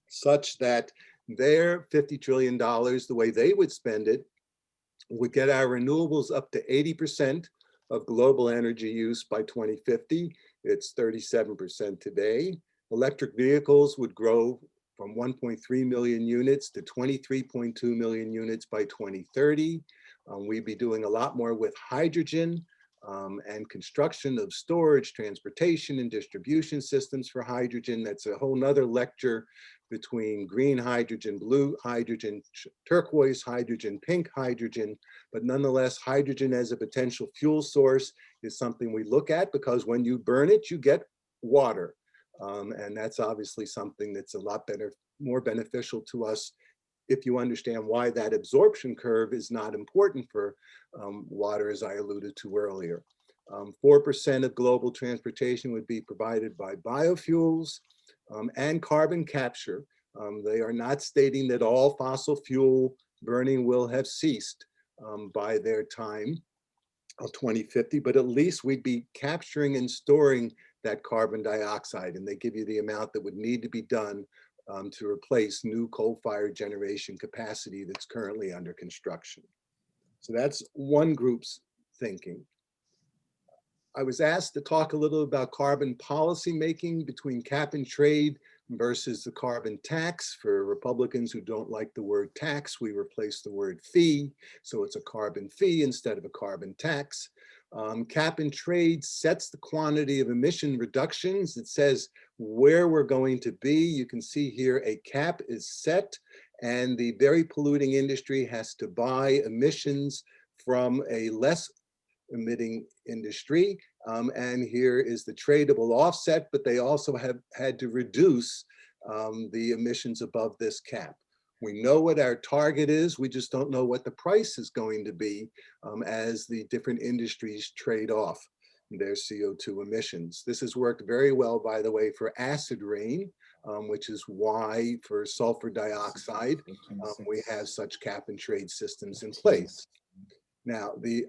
Such that their $50 trillion, the way they would spend it, would get our renewables up to 80% of global energy use by 2050. It's 37% today. Electric vehicles would grow from 1.3 million units to 23.2 million units by 2030. We'd be doing a lot more with hydrogen and construction of storage, transportation, and distribution systems for hydrogen. That's a whole nother lecture between green hydrogen, blue hydrogen, turquoise hydrogen, pink hydrogen. But nonetheless, hydrogen as a potential fuel source is something we look at, because when you burn it, you get water. And that's obviously something that's a lot better, more beneficial to us if you understand why that absorption curve is not important for water, as I alluded to earlier. 4% of global transportation would be provided by biofuels and carbon capture. They are not stating that all fossil fuel burning will have ceased by their time of 2050, but at least we'd be capturing and storing that carbon dioxide, and they give you the amount that would need to be done to replace new coal-fired generation capacity that's currently under construction. So that's one group's thinking. I was asked to talk a little about carbon policy making between cap and trade versus the carbon tax. For Republicans who don't like the word tax, we replace the word fee. So it's a carbon fee instead of a carbon tax. Cap and trade sets the quantity of emission reductions. It says where we're going to be. You can see here a cap is set, and the very polluting industry has to buy emissions from a less emitting industry. And here is the tradable offset, but they also have had to reduce the emissions above this cap. We know what our target is, we just don't know what the price is going to be as the different industries trade off their CO2 emissions. This has worked very well, by the way, for acid rain, which is why for sulfur dioxide, we have such cap and trade systems in place. Now, the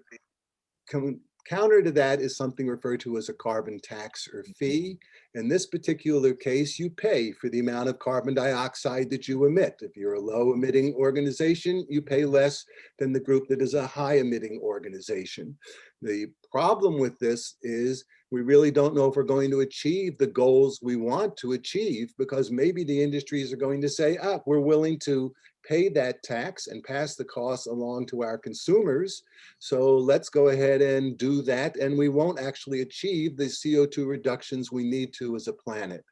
counter to that is something referred to as a carbon tax or fee. In this particular case, you pay for the amount of carbon dioxide that you emit. If you're a low emitting organization, you pay less than the group that is a high emitting organization. The problem with this is we really don't know if we're going to achieve the goals we want to achieve, because maybe the industries are going to say, we're willing to pay that tax and pass the costs along to our consumers. So let's go ahead and do that. And we won't actually achieve the CO2 reductions we need to as a planet.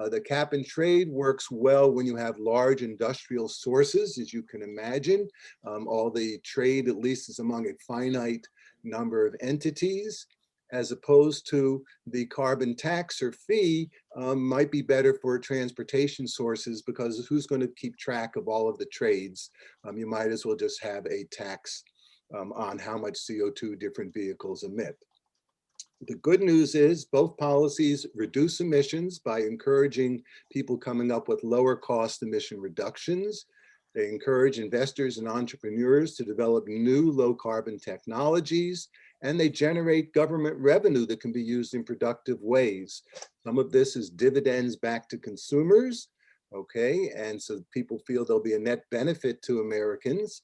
The cap and trade works well when you have large industrial sources, as you can imagine. All the trade, at least, is among a finite number of entities, as opposed to the carbon tax or fee might be better for transportation sources, because who's going to keep track of all of the trades? You might as well just have a tax on how much CO2 different vehicles emit. The good news is both policies reduce emissions by encouraging people coming up with lower cost emission reductions. They encourage investors and entrepreneurs to develop new low carbon technologies, and they generate government revenue that can be used in productive ways. Some of this is dividends back to consumers, okay? And so people feel there'll be a net benefit to Americans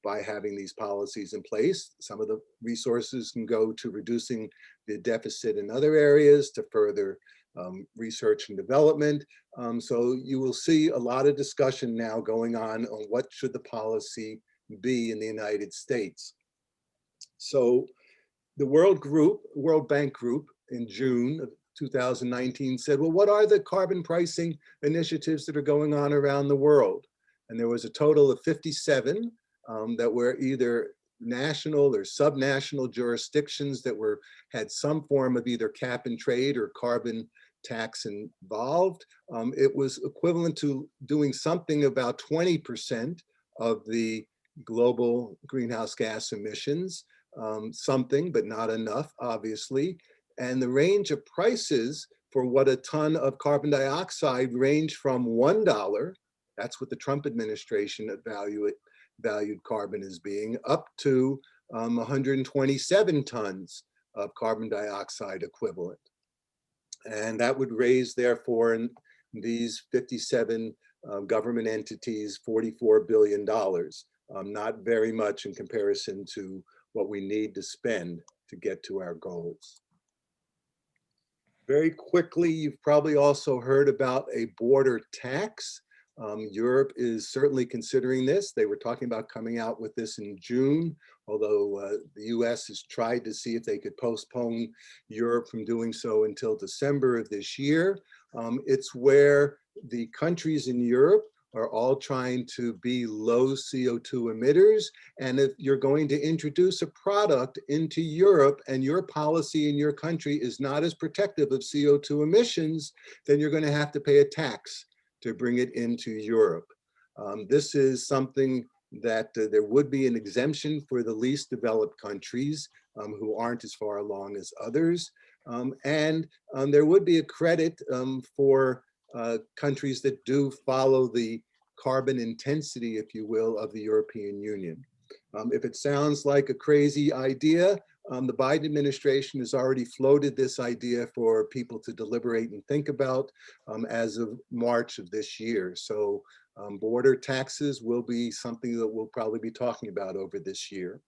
by having these policies in place. Some of the resources can go to reducing the deficit in other areas, to further research and development. So you will see a lot of discussion now going on what should the policy be in the United States. So the World Bank Group in June of 2019 said, well, what are the carbon pricing initiatives that are going on around the world? And there was a total of 57 that were either national or subnational jurisdictions that had some form of either cap and trade or carbon tax involved. It was equivalent to doing something about 20% of the global greenhouse gas emissions, something, but not enough, obviously. And the range of prices for what a ton of carbon dioxide range from $1, that's what the Trump administration valued carbon as being, up to 127 tons of carbon dioxide equivalent. And that would raise, therefore, in these 57 government entities, $44 billion. Not very much in comparison to what we need to spend to get to our goals. Very quickly, you've probably also heard about a border tax. Europe is certainly considering this. They were talking about coming out with this in June, although the US has tried to see if they could postpone Europe from doing so until December of this year. It's where the countries in Europe are all trying to be low CO2 emitters. And if you're going to introduce a product into Europe and your policy in your country is not as protective of CO2 emissions, then you're going to have to pay a tax to bring it into Europe. This is something that there would be an exemption for the least developed countries who aren't as far along as others. And there would be a credit for countries that do follow the carbon intensity, if you will, of the European Union. If it sounds like a crazy idea, the Biden administration has already floated this idea for people to deliberate and think about as of March of this year. So border taxes will be something that we'll probably be talking about over this year.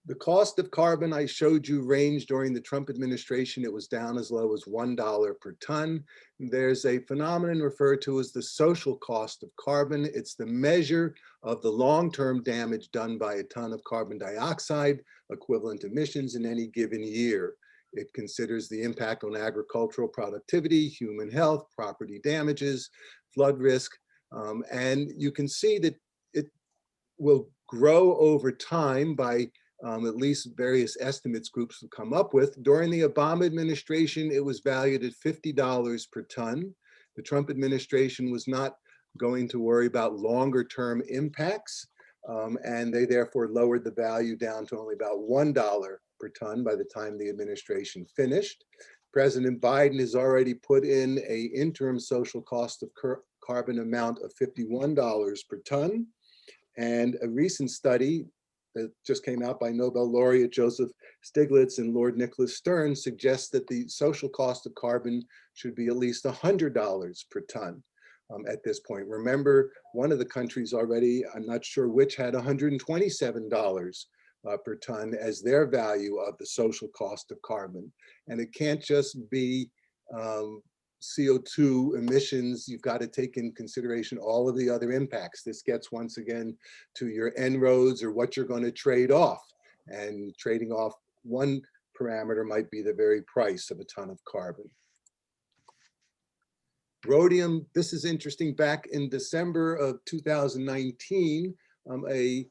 The cost of carbon I showed you ranged during the Trump administration. It was down as low as $1 per ton. There's a phenomenon referred to as the social cost of carbon. It's the measure of the long-term damage done by a ton of carbon dioxide equivalent emissions in any given year. It considers the impact on agricultural productivity, human health, property damages, flood risk, and you can see that it will grow over time by at least various estimates groups have come up with. During the Obama administration, it was valued at $50 per ton. The Trump administration was not going to worry about longer term impacts, and they therefore lowered the value down to only about $1 per ton by the time the administration finished. President Biden has already put in an interim social cost of carbon amount of $51 per ton. And a recent study that just came out by Nobel laureate Joseph Stiglitz and Lord Nicholas Stern suggests that the social cost of carbon should be at least $100 per ton at this point. Remember, one of the countries already, I'm not sure which, had $127 per ton as their value of the social cost of carbon. And it can't just be CO2 emissions. You've got to take in consideration all of the other impacts. This gets once again to your En-ROADS or what you're going to trade off. And trading off one parameter might be the very price of a ton of carbon. Rhodium, this is interesting. Back in December of 2019, a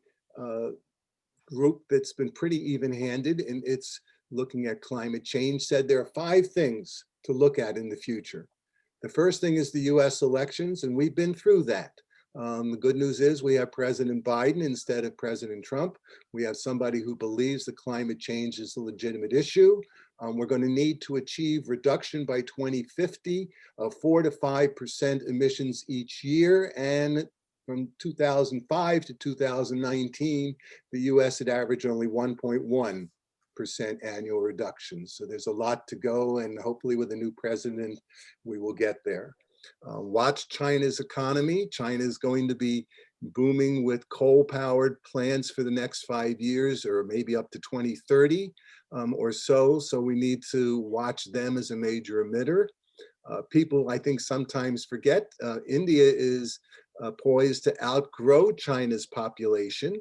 group that's been pretty even-handed and it's looking at climate change said there are 5 things to look at in the future. The first thing is the US elections, and we've been through that. The good news is we have President Biden instead of President Trump. We have somebody who believes that climate change is a legitimate issue. We're going to need to achieve reduction by 2050 of 4 to 5% emissions each year. And from 2005 to 2019, the US had averaged only 1.1% annual reduction. So there's a lot to go, and hopefully with a new president, we will get there. Watch China's economy. China is going to be booming with coal-powered plants for the next 5 years, or maybe up to 2030 or so. So we need to watch them as a major emitter. People, I think, sometimes forget India is poised to outgrow China's population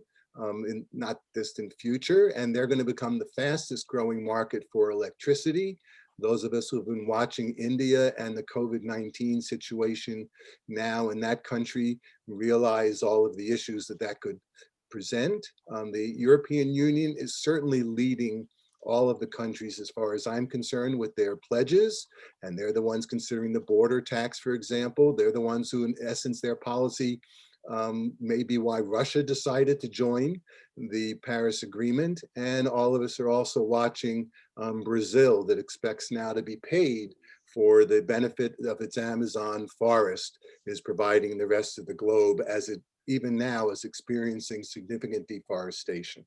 in not distant future, and they're going to become the fastest growing market for electricity. Those of us who have been watching India and the COVID-19 situation now in that country realize all of the issues that that could present. The European Union is certainly leading all of the countries, as far as I'm concerned, with their pledges, and they're the ones considering the border tax, for example. They're the ones who, in essence, their policy may be why Russia decided to join the Paris Agreement. And all of us are also watching Brazil, that expects now to be paid for the benefit of its Amazon forest, is providing the rest of the globe, as it even now is experiencing significant deforestation.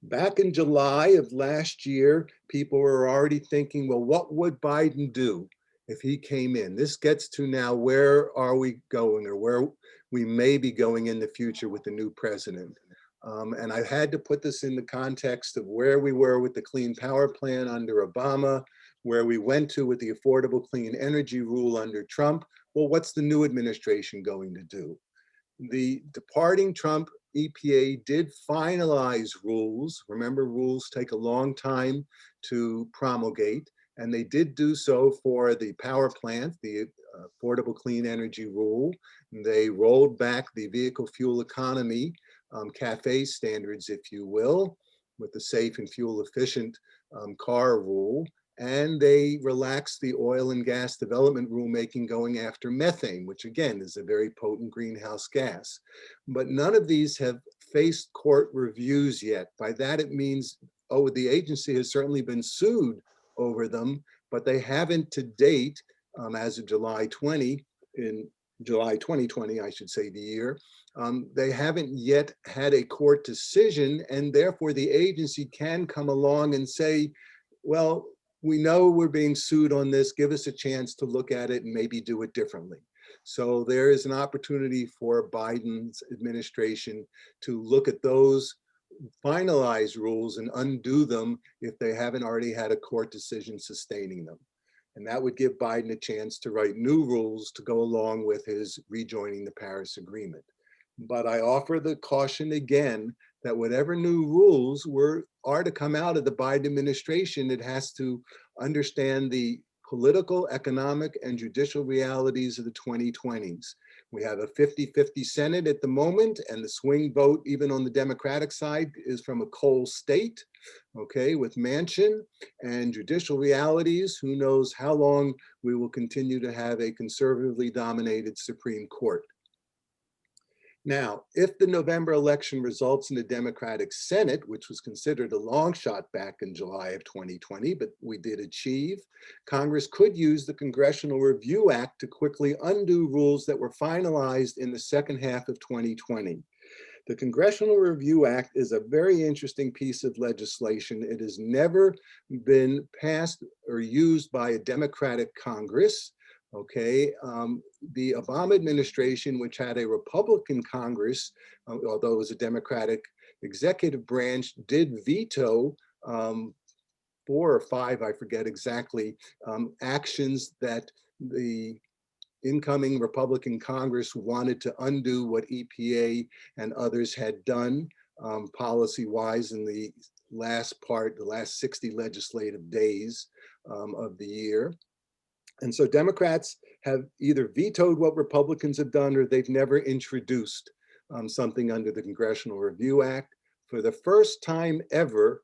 Back in July of last year, people were already thinking, well, what would Biden do if he came in? This gets to now, where are we going, or where we may be going in the future with the new president. And I had to put this in the context of where we were with the Clean Power Plan under Obama, where we went to with the Affordable Clean Energy Rule under Trump. Well, what's the new administration going to do? The departing Trump EPA did finalize rules. Remember, rules take a long time to promulgate. And they did do so for the power plant, the Affordable Clean Energy Rule. They rolled back the vehicle fuel economy, CAFE standards, if you will, with the safe and fuel efficient car rule. And they relaxed the oil and gas development rulemaking going after methane, which again is a very potent greenhouse gas. But none of these have faced court reviews yet. By that it means, oh, the agency has certainly been sued over them, but they haven't to date, as of July 20, in July 2020, I should say the year, they haven't yet had a court decision, and therefore the agency can come along and say, well, we know we're being sued on this, give us a chance to look at it and maybe do it differently. So there is an opportunity for Biden's administration to look at those finalized rules and undo them if they haven't already had a court decision sustaining them. And that would give Biden a chance to write new rules to go along with his rejoining the Paris Agreement. But I offer the caution again that whatever new rules are to come out of the Biden administration, it has to understand the political, economic, and judicial realities of the 2020s. We have a 50-50 Senate at the moment, and the swing vote, even on the Democratic side, is from a coal state, okay, with Manchin, and judicial realities. Who knows how long we will continue to have a conservatively dominated Supreme Court. Now, if the November election results in a Democratic Senate, which was considered a long shot back in July of 2020, but we did achieve, Congress could use the Congressional Review Act to quickly undo rules that were finalized in the second half of 2020. The Congressional Review Act is a very interesting piece of legislation. It has never been passed or used by a Democratic Congress. Okay, the Obama administration, which had a Republican Congress, although it was a Democratic executive branch, did veto 4 or 5, I forget exactly, actions that the incoming Republican Congress wanted to undo what EPA and others had done policy-wise in the last 60 legislative days of the year. And so Democrats have either vetoed what Republicans have done, or they've never introduced something under the Congressional Review Act. For the first time ever,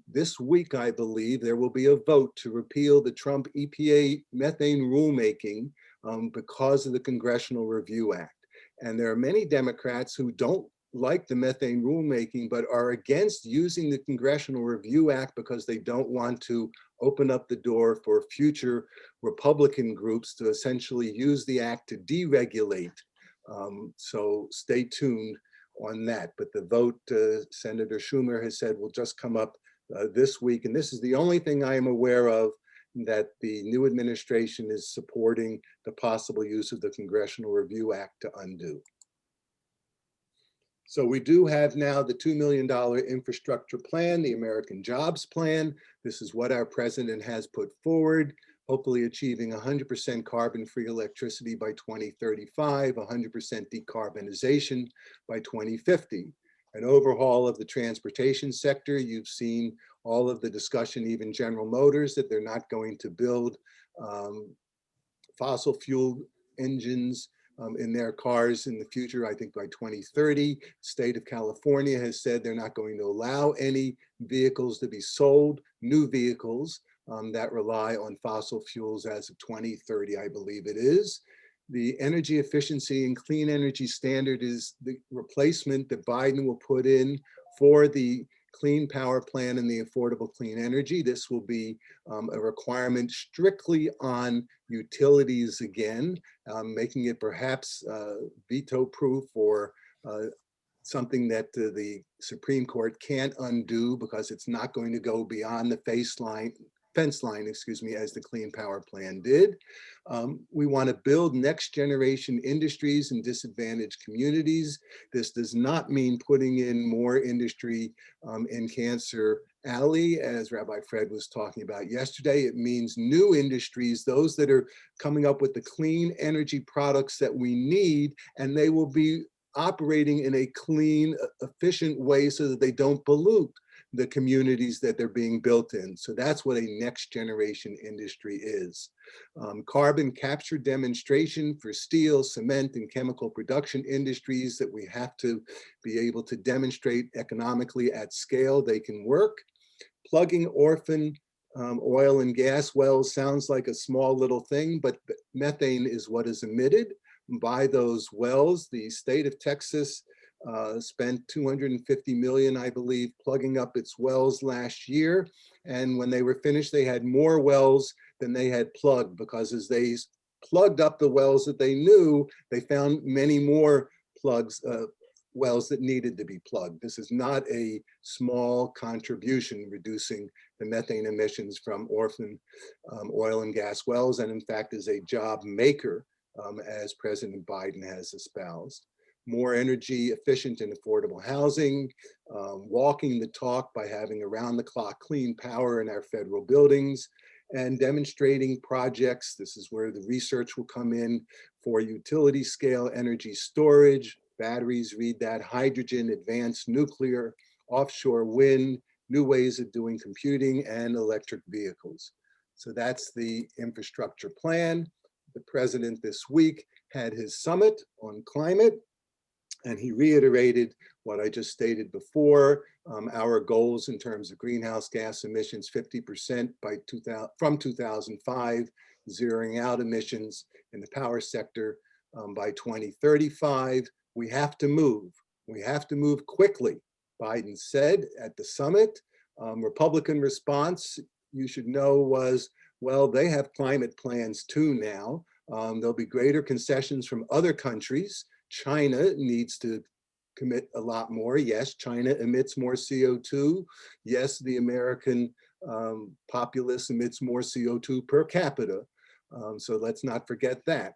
this week, I believe, there will be a vote to repeal the Trump EPA methane rulemaking because of the Congressional Review Act. And there are many Democrats who don't like the methane rulemaking, but are against using the Congressional Review Act because they don't want to open up the door for future Republican groups to essentially use the act to deregulate. So stay tuned on that. But the vote, Senator Schumer has said, will just come up this week. And this is the only thing I am aware of that the new administration is supporting the possible use of the Congressional Review Act to undo. So we do have now the $2 million infrastructure plan, the American Jobs Plan. This is what our president has put forward, hopefully achieving 100% carbon-free electricity by 2035, 100% decarbonization by 2050. An overhaul of the transportation sector. You've seen all of the discussion, even General Motors, that they're not going to build fossil fuel engines in their cars in the future. I think by 2030, state of California has said they're not going to allow any vehicles to be sold, new vehicles that rely on fossil fuels as of 2030, I believe it is. The energy efficiency and clean energy standard is the replacement that Biden will put in for the Clean Power Plan and the Affordable Clean Energy. This will be a requirement strictly on utilities again, making it perhaps veto-proof or something that the Supreme Court can't undo because it's not going to go beyond the fence line, as the Clean Power Plan did. We want to build next generation industries in disadvantaged communities. This does not mean putting in more industry in Cancer Alley, as Rabbi Fred was talking about yesterday. It means new industries, those that are coming up with the clean energy products that we need, and they will be operating in a clean, efficient way so that they don't pollute. the communities that they're being built in. So that's what a next generation industry is. Carbon capture demonstration for steel, cement, and chemical production industries that we have to be able to demonstrate economically at scale they can work. Plugging orphan oil and gas wells sounds like a small little thing, but methane is what is emitted by those wells. The state of Texas spent $250 million, I believe, plugging up its wells last year. And when they were finished, they had more wells than they had plugged, because as they plugged up the wells that they knew, they found many more wells that needed to be plugged. This is not a small contribution reducing the methane emissions from orphan oil and gas wells, and in fact is a job maker, as President Biden has espoused. More energy efficient and affordable housing, walking the talk by having around-the-clock clean power in our federal buildings, and demonstrating projects, this is where the research will come in, for utility scale energy storage, batteries, read that, hydrogen, advanced nuclear, offshore wind, new ways of doing computing, and electric vehicles. So that's the infrastructure plan. The president this week had his summit on climate, and he reiterated what I just stated before, our goals in terms of greenhouse gas emissions, 50% from 2005, zeroing out emissions in the power sector by 2035. We have to move. We have to move quickly, Biden said at the summit. Republican response, you should know, was, well, they have climate plans too now. There'll be greater concessions from other countries. China needs to commit a lot more. Yes, China emits more CO2. Yes, the American populace emits more CO2 per capita. So let's not forget that.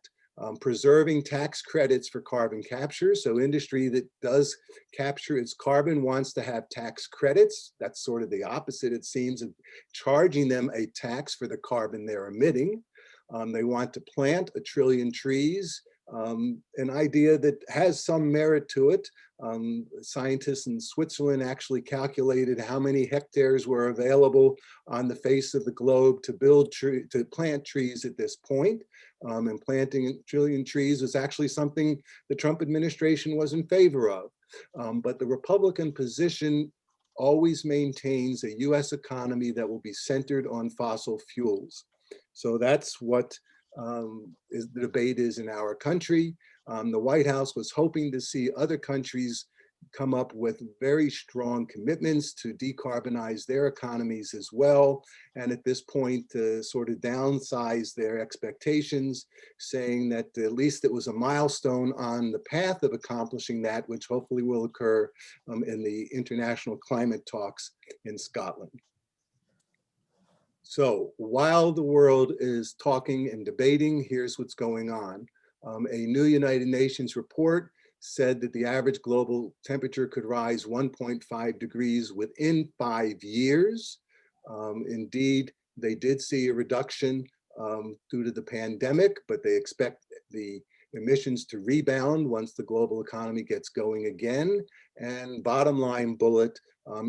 Preserving tax credits for carbon capture. So industry that does capture its carbon wants to have tax credits. That's sort of the opposite, it seems, of charging them a tax for the carbon they're emitting. They want to plant 1 trillion trees, an idea that has some merit to it. Scientists in Switzerland actually calculated how many hectares were available on the face of the globe to plant trees at this point. And planting 1 trillion trees was actually something the Trump administration was in favor of. But the Republican position always maintains a US economy that will be centered on fossil fuels. So that's what the debate is in our country. The White House was hoping to see other countries come up with very strong commitments to decarbonize their economies as well. And at this point, sort of downsize their expectations, saying that at least it was a milestone on the path of accomplishing that, which hopefully will occur in the international climate talks in Scotland. So while the world is talking and debating, here's what's going on. A new United Nations report said that the average global temperature could rise 1.5 degrees within 5 years. Indeed, they did see a reduction due to the pandemic, but they expect the emissions to rebound once the global economy gets going again. And bottom line bullet,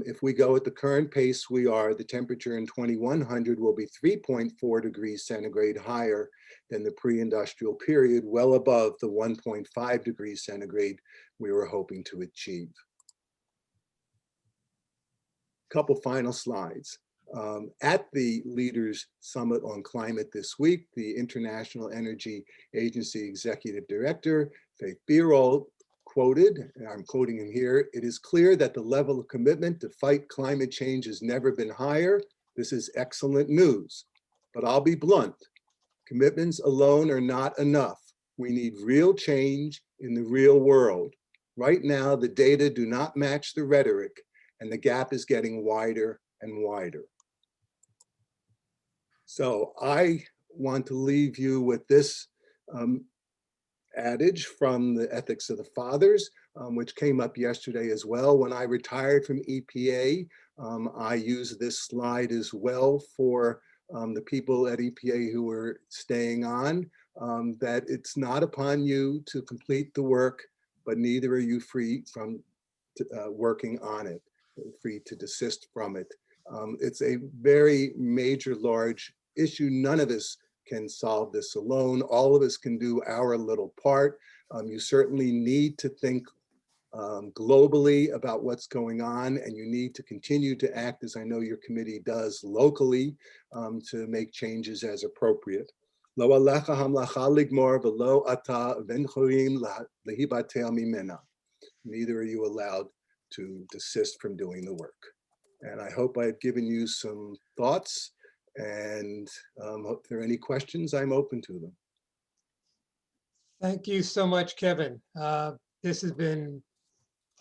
if we go at the current pace we are, the temperature in 2100 will be 3.4 degrees centigrade higher than the pre-industrial period, well above the 1.5 degrees centigrade we were hoping to achieve. Couple final slides. At the Leaders Summit on Climate this week, the International Energy Agency Executive Director, Faith Birol, quoted, and I'm quoting him here, "It is clear that the level of commitment to fight climate change has never been higher. This is excellent news. But I'll be blunt. Commitments alone are not enough. We need real change in the real world. Right now, the data do not match the rhetoric, and the gap is getting wider and wider." So I want to leave you with this adage from the Ethics of the Fathers, which came up yesterday as well. When I retired from EPA, I used this slide as well for the people at EPA who were staying on, that it's not upon you to complete the work, but neither are you free from working on it. free to desist from it. It's a very major, large issue. None of us can solve this alone. All of us can do our little part. You certainly need to think globally about what's going on, and you need to continue to act, as I know your committee does locally, to make changes as appropriate. Lo alecha hamlacha ligmor v'lo ata v'en lehibatel mimena. Neither are you allowed to desist from doing the work. And I hope I've given you some thoughts, and if there are any questions, I'm open to them. Thank you so much, Kevin. This has been,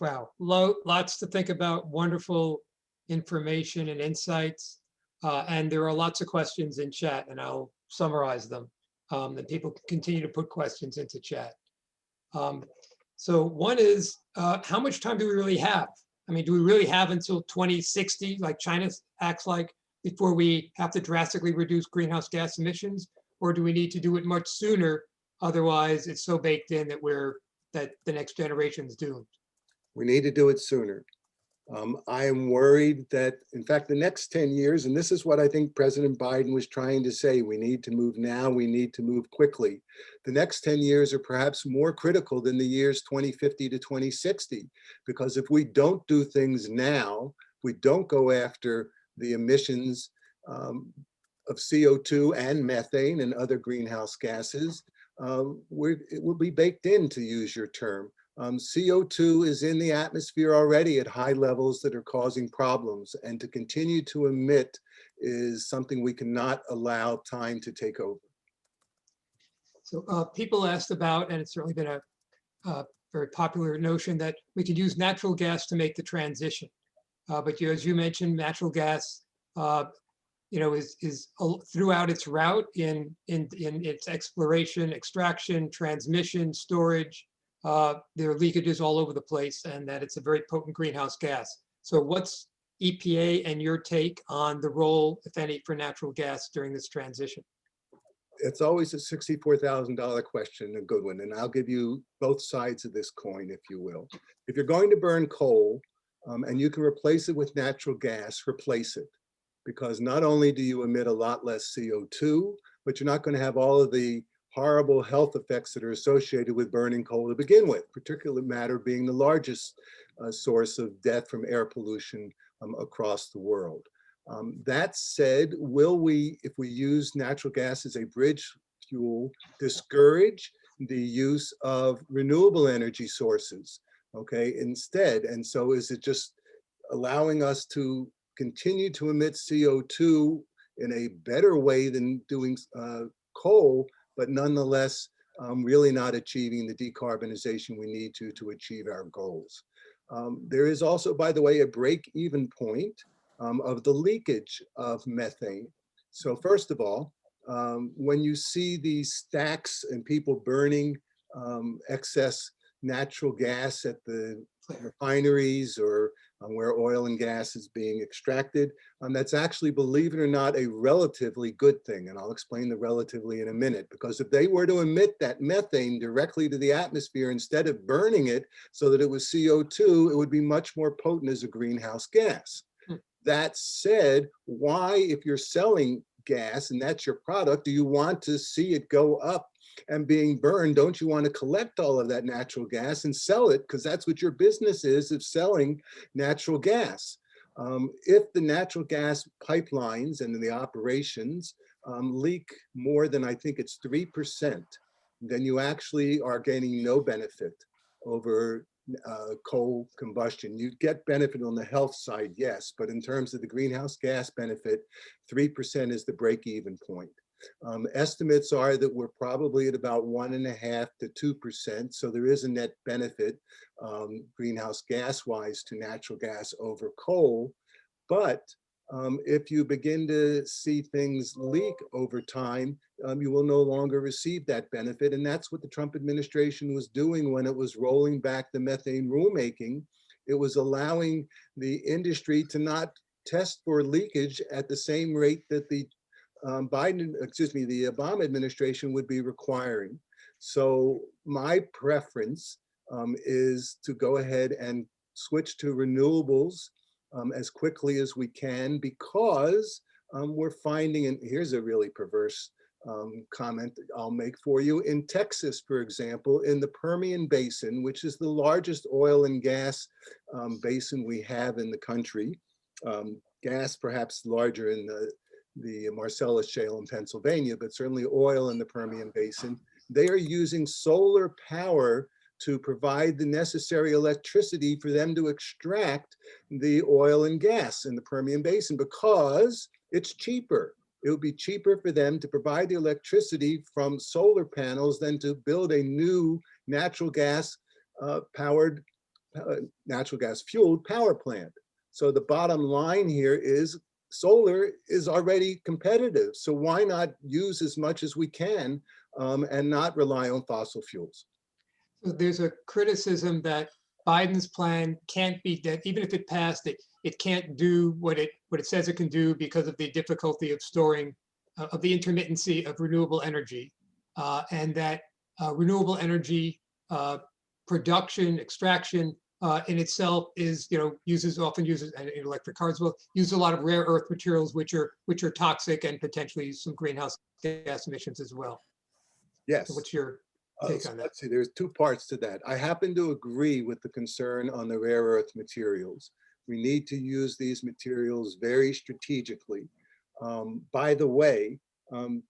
wow, lots to think about, wonderful information and insights. And there are lots of questions in chat, and I'll summarize them. And people can continue to put questions into chat. So one is, how much time do we really have? I mean, do we really have until 2060, like China acts like, before we have to drastically reduce greenhouse gas emissions? Or do we need to do it much sooner? Otherwise, it's so baked in that the next generation's doomed. We need to do it sooner. I am worried that, in fact, the next 10 years, and this is what I think President Biden was trying to say, we need to move now, we need to move quickly. The next 10 years are perhaps more critical than the years 2050 to 2060, because if we don't do things now, we don't go after the emissions of CO2 and methane and other greenhouse gases, it will be baked in, to use your term. CO2 is in the atmosphere already at high levels that are causing problems, and to continue to emit is something we cannot allow time to take over. So people asked about, and it's certainly been a very popular notion, that we could use natural gas to make the transition. But as you mentioned, natural gas is throughout its route in its exploration, extraction, transmission, storage. There are leakages all over the place, and that it's a very potent greenhouse gas. So what's EPA and your take on the role, if any, for natural gas during this transition? It's always a $64,000 question, a good one, and I'll give you both sides of this coin, if you will. If you're going to burn coal and you can replace it with natural gas, replace it. Because not only do you emit a lot less CO2, but you're not going to have all of the horrible health effects that are associated with burning coal to begin with, particulate matter being the largest source of death from air pollution across the world. That said, will we, if we use natural gas as a bridge fuel, discourage the use of renewable energy sources, okay, instead? And so is it just allowing us to continue to emit CO2 in a better way than doing coal, but nonetheless really not achieving the decarbonization we need to achieve our goals? There is also, by the way, a break-even point of the leakage of methane. So first of all, when you see these stacks and people burning excess natural gas at the refineries or where oil and gas is being extracted, that's actually, believe it or not, a relatively good thing. And I'll explain the relatively in a minute, because if they were to emit that methane directly to the atmosphere instead of burning it so that it was CO2, it would be much more potent as a greenhouse gas. That said, why, if you're selling gas and that's your product, do you want to see it go up and being burned? Don't you want to collect all of that natural gas and sell it? Because that's what your business is, of selling natural gas. If the natural gas pipelines and the operations leak more than, I think it's 3%, then you actually are gaining no benefit over coal combustion. You get benefit on the health side, yes, but in terms of the greenhouse gas benefit, 3% is the break-even point. Estimates are that we're probably at about 1.5% to 2%, so there is a net benefit greenhouse gas-wise to natural gas over coal. But if you begin to see things leak over time, you will no longer receive that benefit. And that's what the Trump administration was doing when it was rolling back the methane rulemaking. It was allowing the industry to not test for leakage at the same rate that the the Obama administration would be requiring. So my preference is to go ahead and switch to renewables as quickly as we can, because we're finding, and here's a really perverse comment I'll make for you. In Texas, for example, in the Permian Basin, which is the largest oil and gas basin we have in the country, gas perhaps larger in the Marcellus Shale in Pennsylvania, but certainly oil in the Permian Basin, they are using solar power to provide the necessary electricity for them to extract the oil and gas in the Permian Basin, because it's cheaper. It would be cheaper for them to provide the electricity from solar panels than to build a new natural gas fueled power plant. So the bottom line here is solar is already competitive. So why not use as much as we can and not rely on fossil fuels? So there's a criticism that Biden's plan can't be, that even if it passed, it can't do what it says it can do because of the difficulty of storing, of the intermittency of renewable energy, and that renewable energy production, extraction in itself is, often uses, and electric cars will use a lot of rare earth materials, which are toxic and potentially some greenhouse gas emissions as well. Yes. So what's your take on that? Let's see, there's two parts to that. I happen to agree with the concern on the rare earth materials. We need to use these materials very strategically. By the way,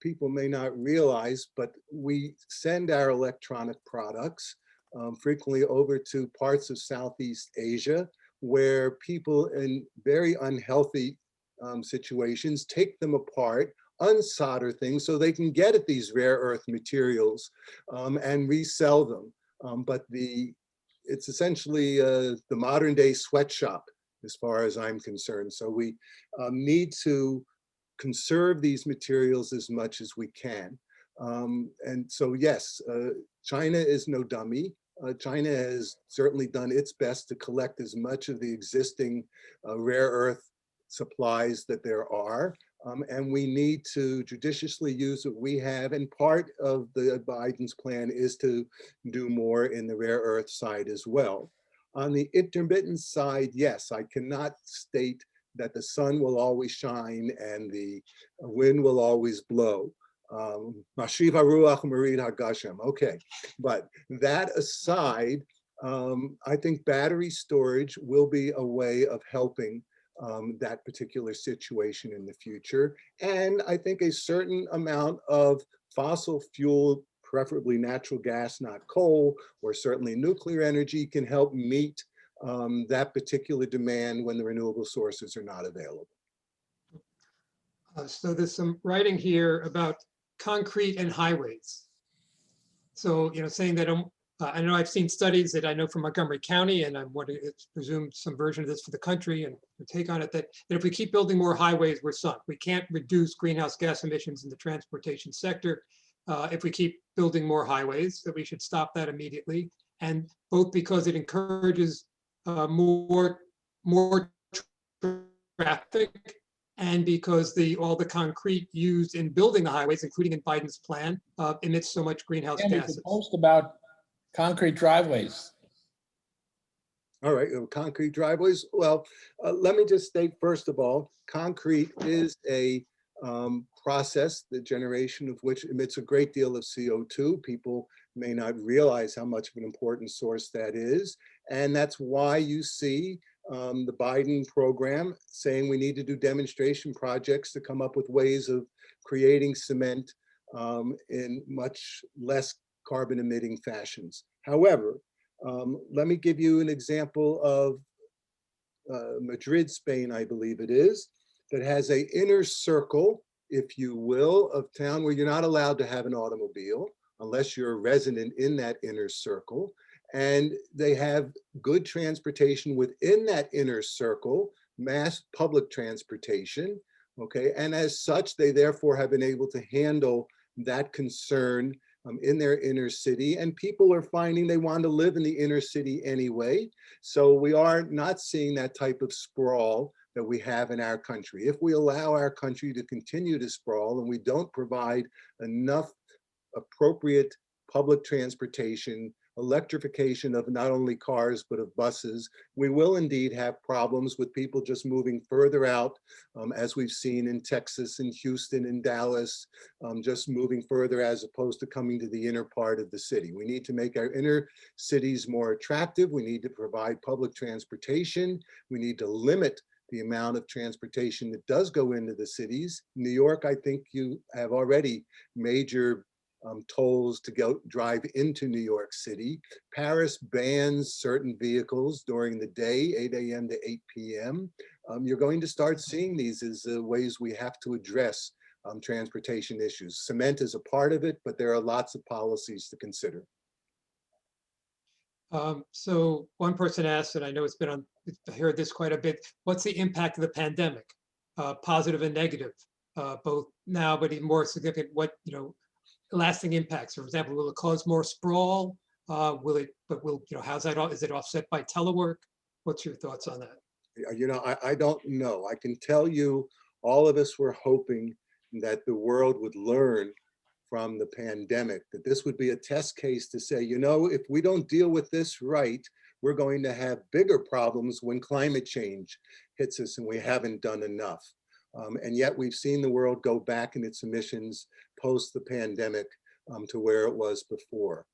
people may not realize, but we send our electronic products frequently over to parts of Southeast Asia, where people in very unhealthy situations take them apart, unsolder things so they can get at these rare earth materials and resell them. But it's essentially the modern day sweatshop as far as I'm concerned. So we need to conserve these materials as much as we can. And so yes, China is no dummy. China has certainly done its best to collect as much of the existing rare earth supplies that there are. And we need to judiciously use what we have. And part of Biden's plan is to do more in the rare earth side as well. On the intermittent side, yes, I cannot state that the sun will always shine and the wind will always blow. Mashiva ruach marid hagashem. Okay, but that aside, I think battery storage will be a way of helping that particular situation in the future. And I think a certain amount of fossil fuel, preferably natural gas, not coal, or certainly nuclear energy, can help meet that particular demand when the renewable sources are not available. So there's some writing here about concrete and highways. So, saying that I know I've seen studies that I know from Montgomery County, and I'm wondering, it's presumed some version of this for the country, and your take on it, that if we keep building more highways, we're sunk. We can't reduce greenhouse gas emissions in the transportation sector if we keep building more highways, that we should stop that immediately. And both because it encourages more traffic, and because all the concrete used in building the highways, including in Biden's plan, emits so much greenhouse gases. Post about concrete driveways. All right, concrete driveways. Well, let me just state, first of all, concrete is a process, the generation of which emits a great deal of CO2. People may not realize how much of an important source that is. And that's why you see the Biden program saying we need to do demonstration projects to come up with ways of creating cement in much less carbon emitting fashions. However, let me give you an example of Madrid, Spain, I believe it is, that has an inner circle, if you will, of town where you're not allowed to have an automobile unless you're a resident in that inner circle. And they have good transportation within that inner circle, mass public transportation, okay? And as such, they therefore have been able to handle that concern in their inner city, and people are finding they want to live in the inner city anyway. So we are not seeing that type of sprawl that we have in our country. If we allow our country to continue to sprawl and we don't provide enough appropriate public transportation electrification of not only cars, but of buses, we will indeed have problems with people just moving further out, as we've seen in Texas and Houston and Dallas, just moving further as opposed to coming to the inner part of the city. We need to make our inner cities more attractive. We need to provide public transportation. We need to limit the amount of transportation that does go into the cities. New York, I think you have already major tolls to go drive into New York City. Paris bans certain vehicles during the day, 8 a.m. to 8 p.m. You're going to start seeing these as ways we have to address transportation issues. Cement is a part of it, but there are lots of policies to consider. So one person asked, and I know it's been on, I heard this quite a bit, what's the impact of the pandemic, positive and negative, both now, but even more significant, what, lasting impacts? For example, will it cause more sprawl? How's that, is it offset by telework? What's your thoughts on that? I don't know. I can tell you all of us were hoping that the world would learn from the pandemic, that this would be a test case to say, if we don't deal with this right, we're going to have bigger problems when climate change hits us, and we haven't done enough. And yet we've seen the world go back in its emissions post the pandemic to where it was before.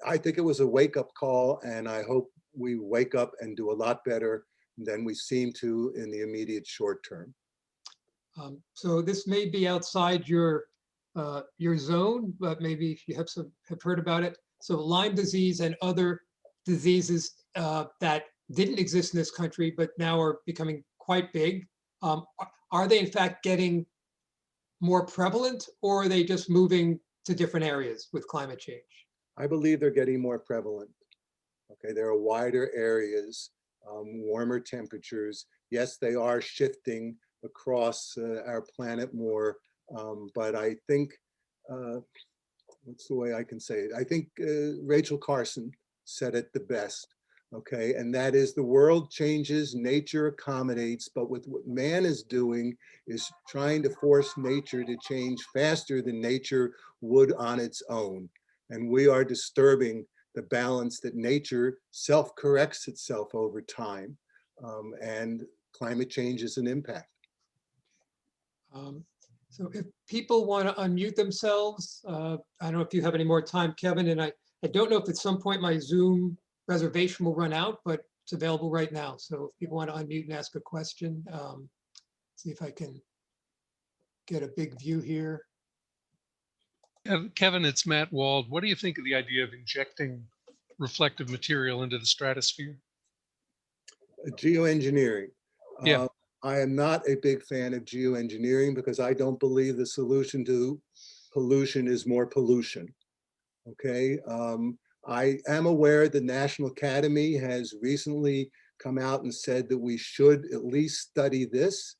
I think it was a wake-up call, and I hope we wake up and do a lot better than we seem to in the immediate short term. So this may be outside your zone, but maybe if you have heard about it. So Lyme disease and other diseases that didn't exist in this country, but now are becoming quite big. Are they in fact getting more prevalent, or are they just moving to different areas with climate change? I believe they're getting more prevalent. Okay, there are wider areas, warmer temperatures. Yes, they are shifting across our planet more, but I think, what's the way I can say it? I think Rachel Carson said it the best. Okay, and that is the world changes, nature accommodates, but what man is doing is trying to force nature to change faster than nature would on its own. And we are disturbing the balance that nature self-corrects itself over time. And climate change is an impact. So if people want to unmute themselves, I don't know if you have any more time, Kevin, and I don't know if at some point my Zoom reservation will run out, but it's available right now. So if people want to unmute and ask a question, see if I can get a big view here. Kevin, it's Matt Wald. What do you think of the idea of injecting reflective material into the stratosphere? Geoengineering. Yeah. I am not a big fan of geoengineering because I don't believe the solution to pollution is more pollution. Okay. I am aware the National Academy has recently come out and said that we should at least study this.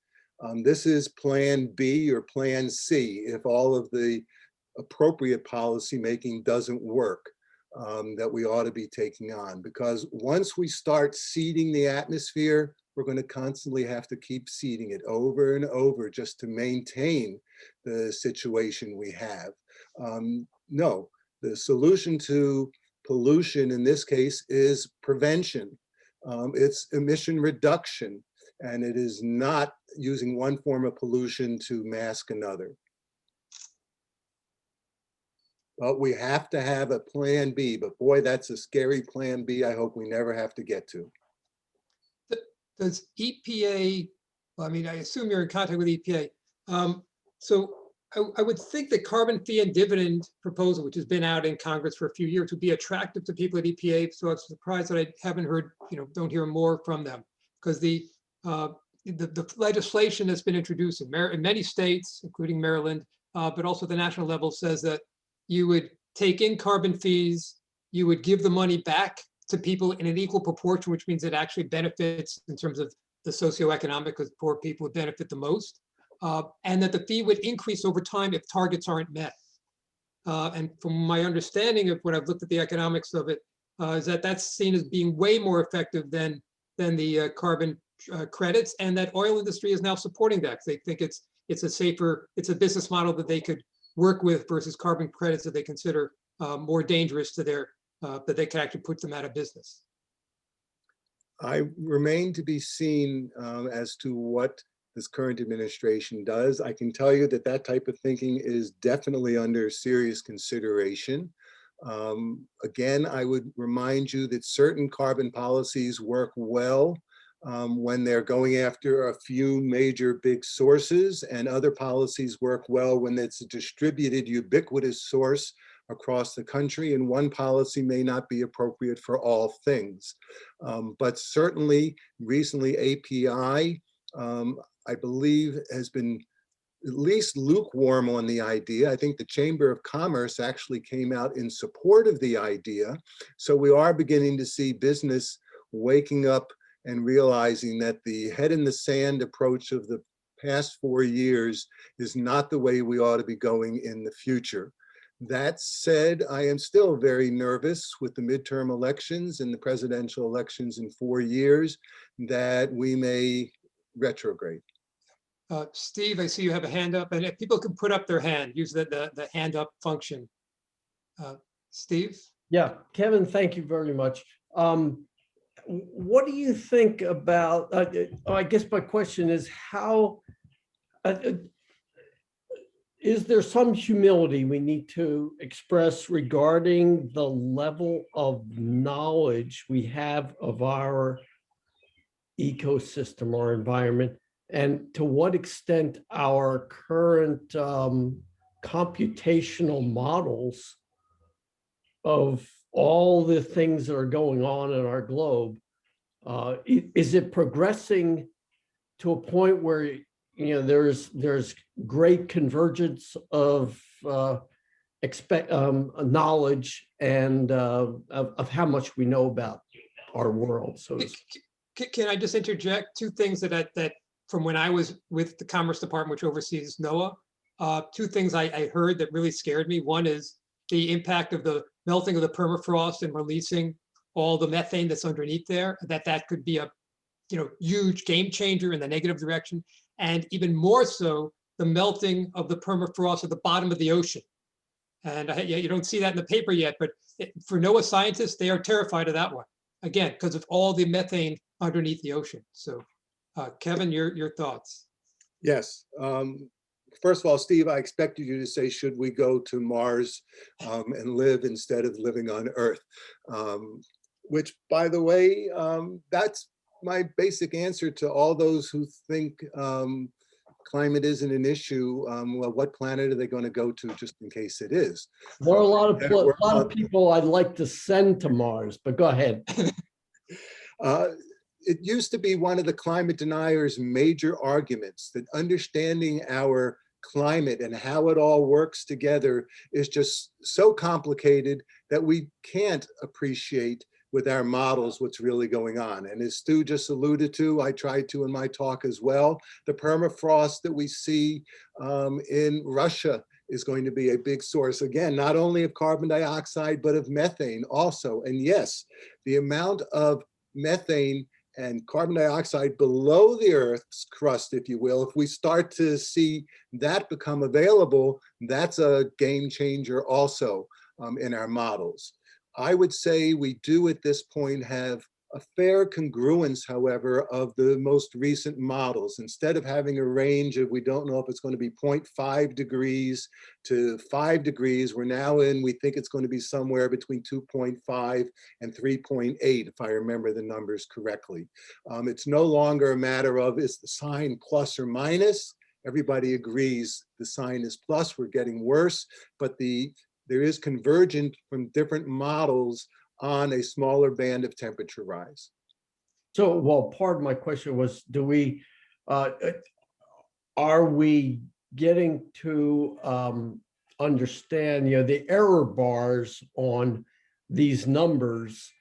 This is Plan B or Plan C if all of the appropriate policy making doesn't work, that we ought to be taking on. Because once we start seeding the atmosphere, we're going to constantly have to keep seeding it over and over just to maintain the situation we have. No, the solution to pollution in this case is prevention. It's emission reduction, and it is not using one form of pollution to mask another. But we have to have a plan B, but boy, that's a scary plan B I hope we never have to get to. Does EPA, I mean, I assume you're in contact with EPA. So I would think the carbon fee and dividend proposal, which has been out in Congress for a few years, would be attractive to people at EPA. So I'm surprised that I haven't heard, don't hear more from them, because the legislation that's been introduced in many states, including Maryland, but also the national level, says that you would take in carbon fees, you would give the money back to people in an equal proportion, which means it actually benefits in terms of the socioeconomic, because poor people would benefit the most. And that the fee would increase over time if targets aren't met. And from my understanding of when I've looked at the economics of it, is that that's seen as being way more effective than the carbon credits, and that oil industry is now supporting that. They think it's a safer, it's a business model that they could work with versus carbon credits that they consider more dangerous to their that they could actually put them out of business. I remain to be seen as to what this current administration does. I can tell you that that type of thinking is definitely under serious consideration. Again, I would remind you that certain carbon policies work well when they're going after a few major big sources, and other policies work well when it's a distributed, ubiquitous source across the country, and one policy may not be appropriate for all things. But certainly, recently API, I believe, has been at least lukewarm on the idea. I think the Chamber of Commerce actually came out in support of the idea. So we are beginning to see business waking up and realizing that the head in the sand approach of the past 4 years is not the way we ought to be going in the future. That said, I am still very nervous with the midterm elections and the presidential elections in 4 years that we may retrograde. Steve, I see you have a hand up, and if people can put up their hand, use the hand up function. Steve? Yeah, Kevin, thank you very much. What do you think about, I guess my question is how, is there some humility we need to express regarding the level of knowledge we have of our ecosystem or environment, and to what extent our current computational models of all the things that are going on in our globe, is it progressing to a point where there's great convergence of knowledge and of how much we know about our world? So Can I just interject two things that from when I was with the Commerce Department, which oversees NOAA, two things I heard that really scared me. One is the impact of the melting of the permafrost and releasing all the methane that's underneath there, that could be a huge game changer in the negative direction. And even more so, the melting of the permafrost at the bottom of the ocean. And you don't see that in the paper yet, but for NOAA scientists, they are terrified of that one. Again, because of all the methane underneath the ocean. So Kevin, your thoughts? Yes. First of all, Steve, I expected you to say, should we go to Mars and live instead of living on Earth? Which, by the way, that's my basic answer to all those who think climate isn't an issue. Well, what planet are they going to go to just in case it is? There are a lot of people I'd like to send to Mars, but go ahead. It used to be one of the climate deniers' major arguments that understanding our climate and how it all works together is just so complicated that we can't appreciate with our models what's really going on. And as Stu just alluded to, I tried to in my talk as well, the permafrost that we see in Russia is going to be a big source, again, not only of carbon dioxide, but of methane also. And yes, the amount of methane and carbon dioxide below the Earth's crust, if you will, if we start to see that become available, that's a game changer also in our models. I would say we do at this point have a fair congruence, however, of the most recent models. Instead of having a range of, we don't know if it's going to be 0.5 degrees to 5 degrees, we're now in, we think it's going to be somewhere between 2.5 and 3.8, if I remember the numbers correctly. It's no longer a matter of, is the sign plus or minus? Everybody agrees the sign is plus, we're getting worse, but there is convergence from different models on a smaller band of temperature rise. So, well, part of my question was, are we getting to understand, the error bars on these numbers,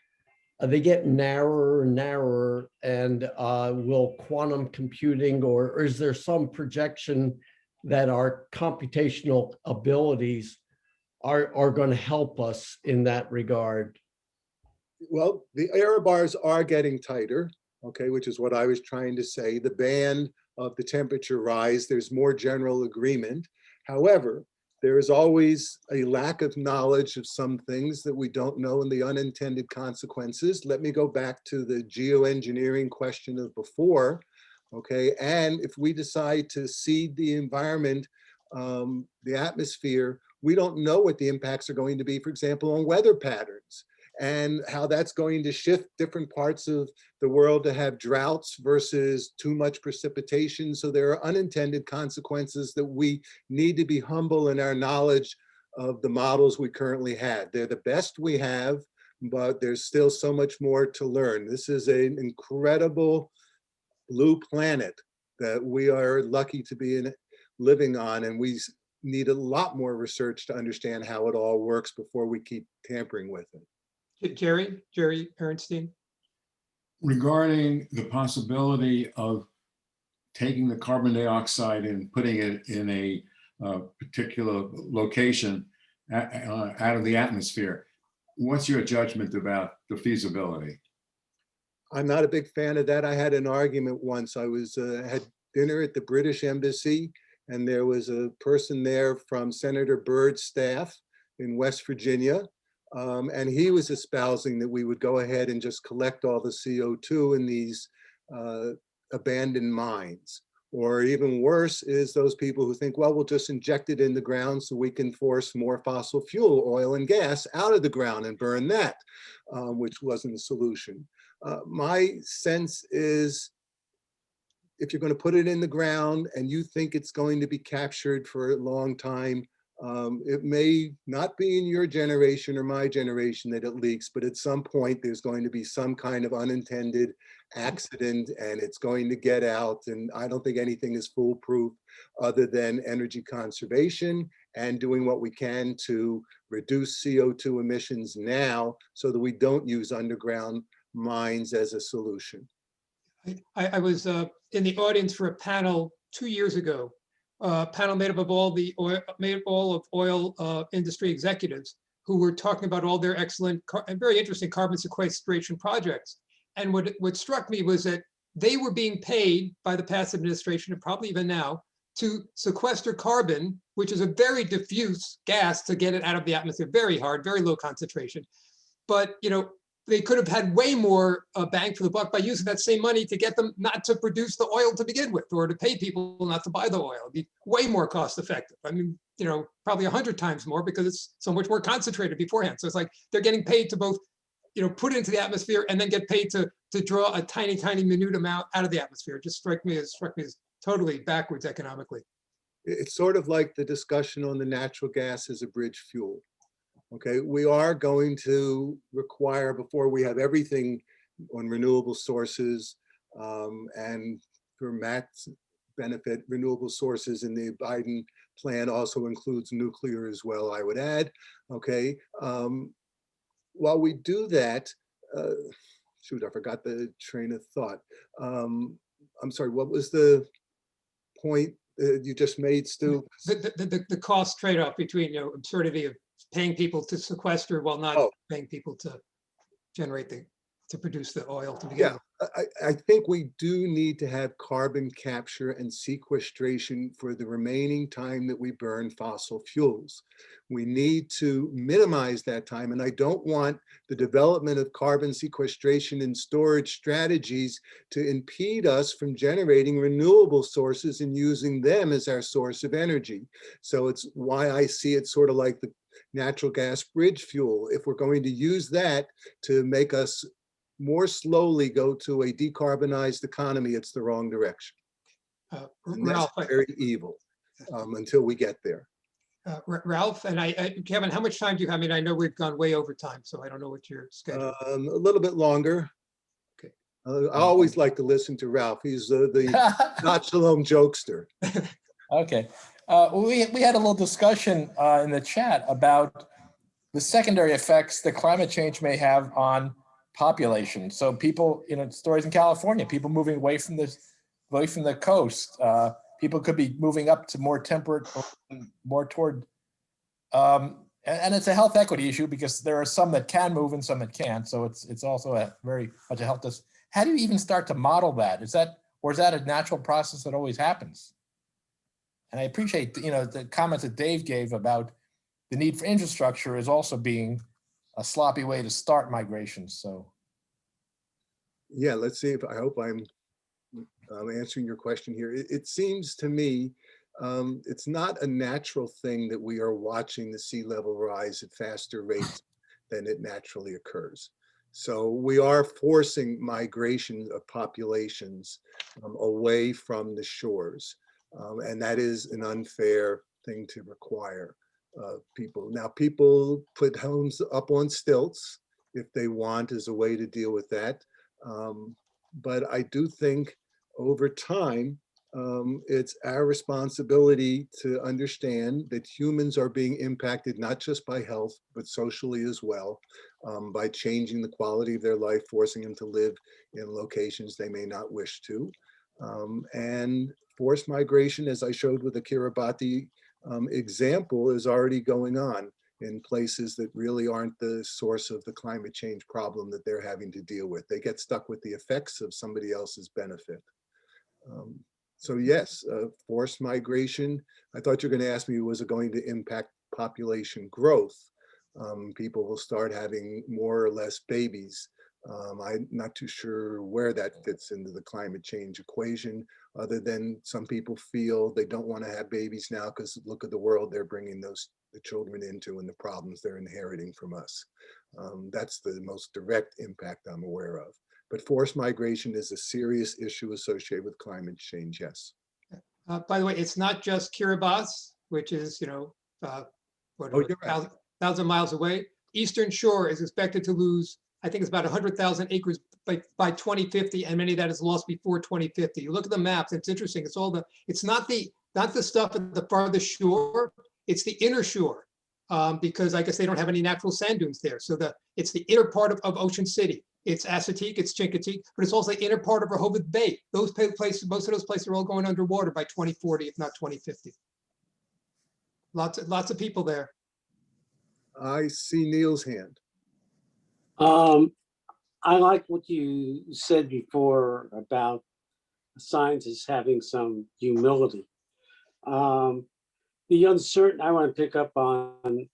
they get narrower and narrower, and will quantum computing, or is there some projection that our computational abilities are going to help us in that regard? Well, the error bars are getting tighter, okay, which is what I was trying to say. The band of the temperature rise, there's more general agreement. However, There is always a lack of knowledge of some things that we don't know and the unintended consequences. Let me go back to the geoengineering question of before, okay? And if we decide to seed the environment, the atmosphere, we don't know what the impacts are going to be, for example, on weather patterns and how that's going to shift different parts of the world to have droughts versus too much precipitation. So there are unintended consequences that we need to be humble in our knowledge of the models we currently have. They're the best we have, but there's still so much more to learn. This is an incredible blue planet that we are lucky to be living on, and we need a lot more research to understand how it all works before we keep tampering with it. Jerry Ernstein. Regarding the possibility of taking the carbon dioxide and putting it in a particular location out of the atmosphere, what's your judgment about the feasibility? I'm not a big fan of that. I had an argument once. I was had dinner at the British Embassy, and there was a person there from Senator Byrd's staff in West Virginia. And he was espousing that we would go ahead and just collect all the CO2 in these abandoned mines. Or even worse is those people who think, well, we'll just inject it in the ground so we can force more fossil fuel, oil and gas out of the ground and burn that, which wasn't a solution. My sense is, if you're going to put it in the ground and you think it's going to be captured for a long time, it may not be in your generation or my generation that it leaks, but at some point there's going to be some kind of unintended accident and it's going to get out. And I don't think anything is foolproof other than energy conservation and doing what we can to reduce CO2 emissions now so that we don't use underground mines as a solution. I was in the audience for a panel 2 years ago, a panel made up of all of oil industry executives who were talking about all their excellent and very interesting carbon sequestration projects. And what struck me was that they were being paid by the past administration, and probably even now, to sequester carbon, which is a very diffuse gas, to get it out of the atmosphere. Very hard, very low concentration. But they could have had way more bang for the buck by using that same money to get them not to produce the oil to begin with, or to pay people not to buy the oil. It'd be way more cost effective. I mean, probably 100 times more because it's so much more concentrated beforehand. So it's like they're getting paid to both, put it into the atmosphere and then get paid to draw a tiny, tiny minute amount out of the atmosphere. It just struck me as totally backwards economically. It's sort of like the discussion on the natural gas as a bridge fuel. Okay, we are going to require, before we have everything on renewable sources, and for Matt's benefit, renewable sources in the Biden plan also includes nuclear as well, I would add. Okay, while we do that, shoot, I forgot the train of thought. I'm sorry, what was the point you just made, Stu? The cost trade-off between, absurdity of paying people to sequester while not paying people to generate to produce the oil to begin with. I think we do need to have carbon capture and sequestration for the remaining time that we burn fossil fuels. We need to minimize that time, and I don't want the development of carbon sequestration and storage strategies to impede us from generating renewable sources and using them as our source of energy. So it's why I see it sort of like the natural gas bridge fuel. If we're going to use that to make us more slowly go to a decarbonized economy, it's the wrong direction. Ralph, very evil until we get there. Ralph and Kevin, how much time do you have? I mean, I know we've gone way over time, so I don't know what your schedule. A little bit longer. Okay. I always like to listen to Ralph. He's the not shalom jokester. Okay. We had a little discussion in the chat about the secondary effects that climate change may have on population. So people, stories in California, people moving away from the coast. People could be moving up to more temperate, or more toward, and it's a health equity issue because there are some that can move and some that can't. So it's also a very much a health. How do you even start to model that? Is that a natural process that always happens? And I appreciate, the comments that Dave gave about the need for infrastructure is also being a sloppy way to start migration. So, Yeah, let's see if I hope I'm answering your question here. It seems to me it's not a natural thing that we are watching the sea level rise at faster rates than it naturally occurs. So we are forcing migration of populations away from the shores. And that is an unfair thing to require people. Now, people put homes up on stilts if they want as a way to deal with that. But I do think over time, it's our responsibility to understand that humans are being impacted not just by health, but socially as well, by changing the quality of their life, forcing them to live in locations they may not wish to. And forced migration, as I showed with the Kiribati example, is already going on in places that really aren't the source of the climate change problem that they're having to deal with. They get stuck with the effects of somebody else's benefit. So yes, forced migration. I thought you were going to ask me, was it going to impact population growth? People will start having more or less babies. I'm not too sure where that fits into the climate change equation, other than some people feel they don't want to have babies now because look at the world they're bringing the children into and the problems they're inheriting from us. That's the most direct impact I'm aware of. But forced migration is a serious issue associated with climate change, yes. By the way, it's not just Kiribati, which is, you're right. 1,000 miles away. Eastern Shore is expected to lose, I think it's about 100,000 acres by 2050, and many of that is lost before 2050. You look at the maps, it's interesting. It's not the stuff at the farthest shore, it's the inner shore, because I guess they don't have any natural sand dunes there. So it's the inner part of Ocean City. It's Assateague, it's Chincoteague, but it's also the inner part of Rehoboth Bay. Those places, most of those places are all going underwater by 2040, if not 2050. Lots of people there. I see Neil's hand. I like what you said before about scientists having some humility. The uncertain, I want to pick up on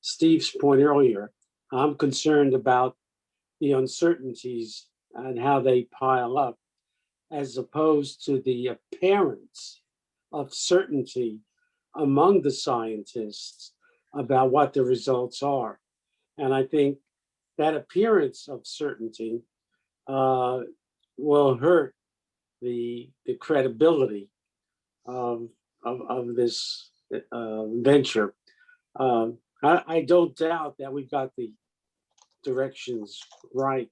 Steve's point earlier. I'm concerned about the uncertainties and how they pile up, as opposed to the appearance of certainty among the scientists about what the results are. And I think that appearance of certainty will hurt the credibility of this venture. I don't doubt that we've got the directions right,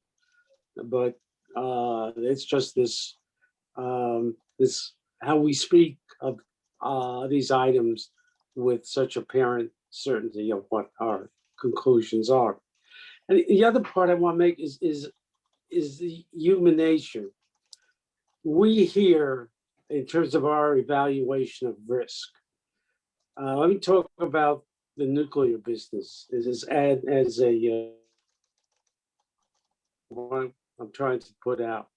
but it's just this how we speak of these items with such apparent certainty of what our conclusions are. And the other part I want to make is the human nature. We hear, in terms of our evaluation of risk, let me talk about the nuclear business as a what I'm trying to put out.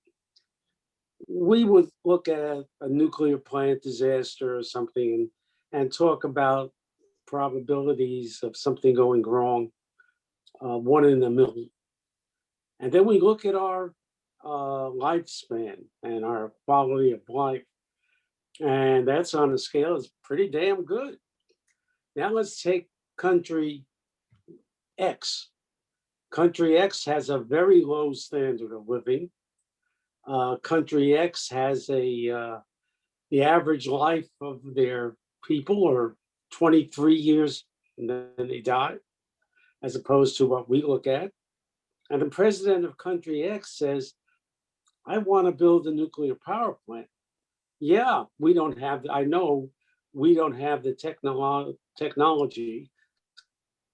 We would look at a nuclear plant disaster or something and talk about probabilities of something going wrong, 1 in a million. And then we look at our lifespan and our quality of life, and that's on a scale that's pretty damn good. Now let's take country X. Country X has a very low standard of living. Country X has the average life of their people are 23 years and then they die, as opposed to what we look at. And the president of country X says, I want to build a nuclear power plant. Yeah, I know we don't have the technology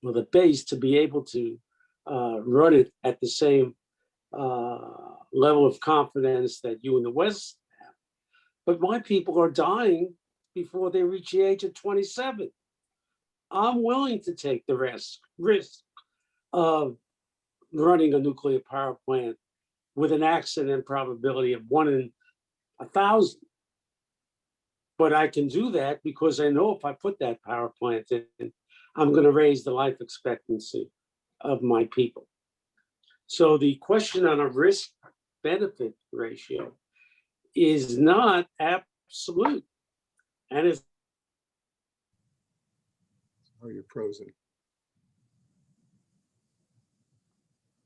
or the base to be able to run it at the same level of confidence that you in the West have. But my people are dying before they reach the age of 27. I'm willing to take the risk of running a nuclear power plant with an accident probability of 1 in 1,000. But I can do that because I know if I put that power plant in, I'm going to raise the life expectancy of my people. So the question on a risk benefit ratio is not absolute. And it's Oh, you're frozen.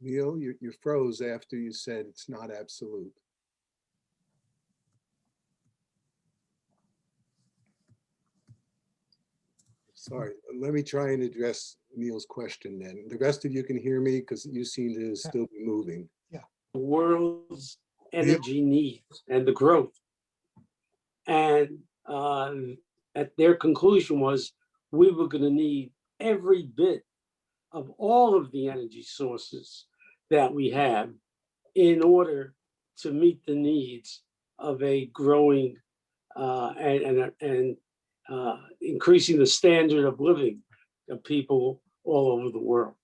Neil, you froze after you said it's not absolute. Sorry, let me try and address Neil's question then. The rest of you can hear me because you seem to still be moving. the world's energy needs and the growth. And at their conclusion was we were going to need every bit of all of the energy sources that we have in order to meet the needs of a growing and increasing the standard of living of people all over the world.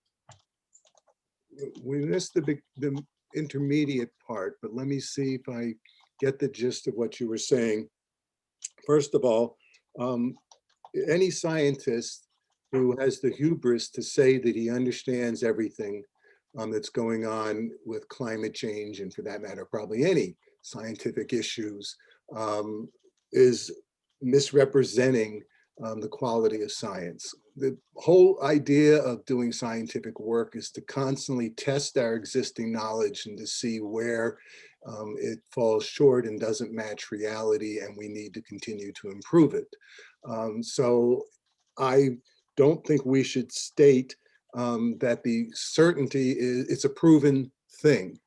We missed the intermediate part, but let me see if I get the gist of what you were saying. First of all, any scientist who has the hubris to say that he understands everything that's going on with climate change, and for that matter, probably any scientific issues, is misrepresenting the quality of science. The whole idea of doing scientific work is to constantly test our existing knowledge and to see where it falls short and doesn't match reality, and we need to continue to improve it. So I don't think we should state that the certainty is, it's a proven thing.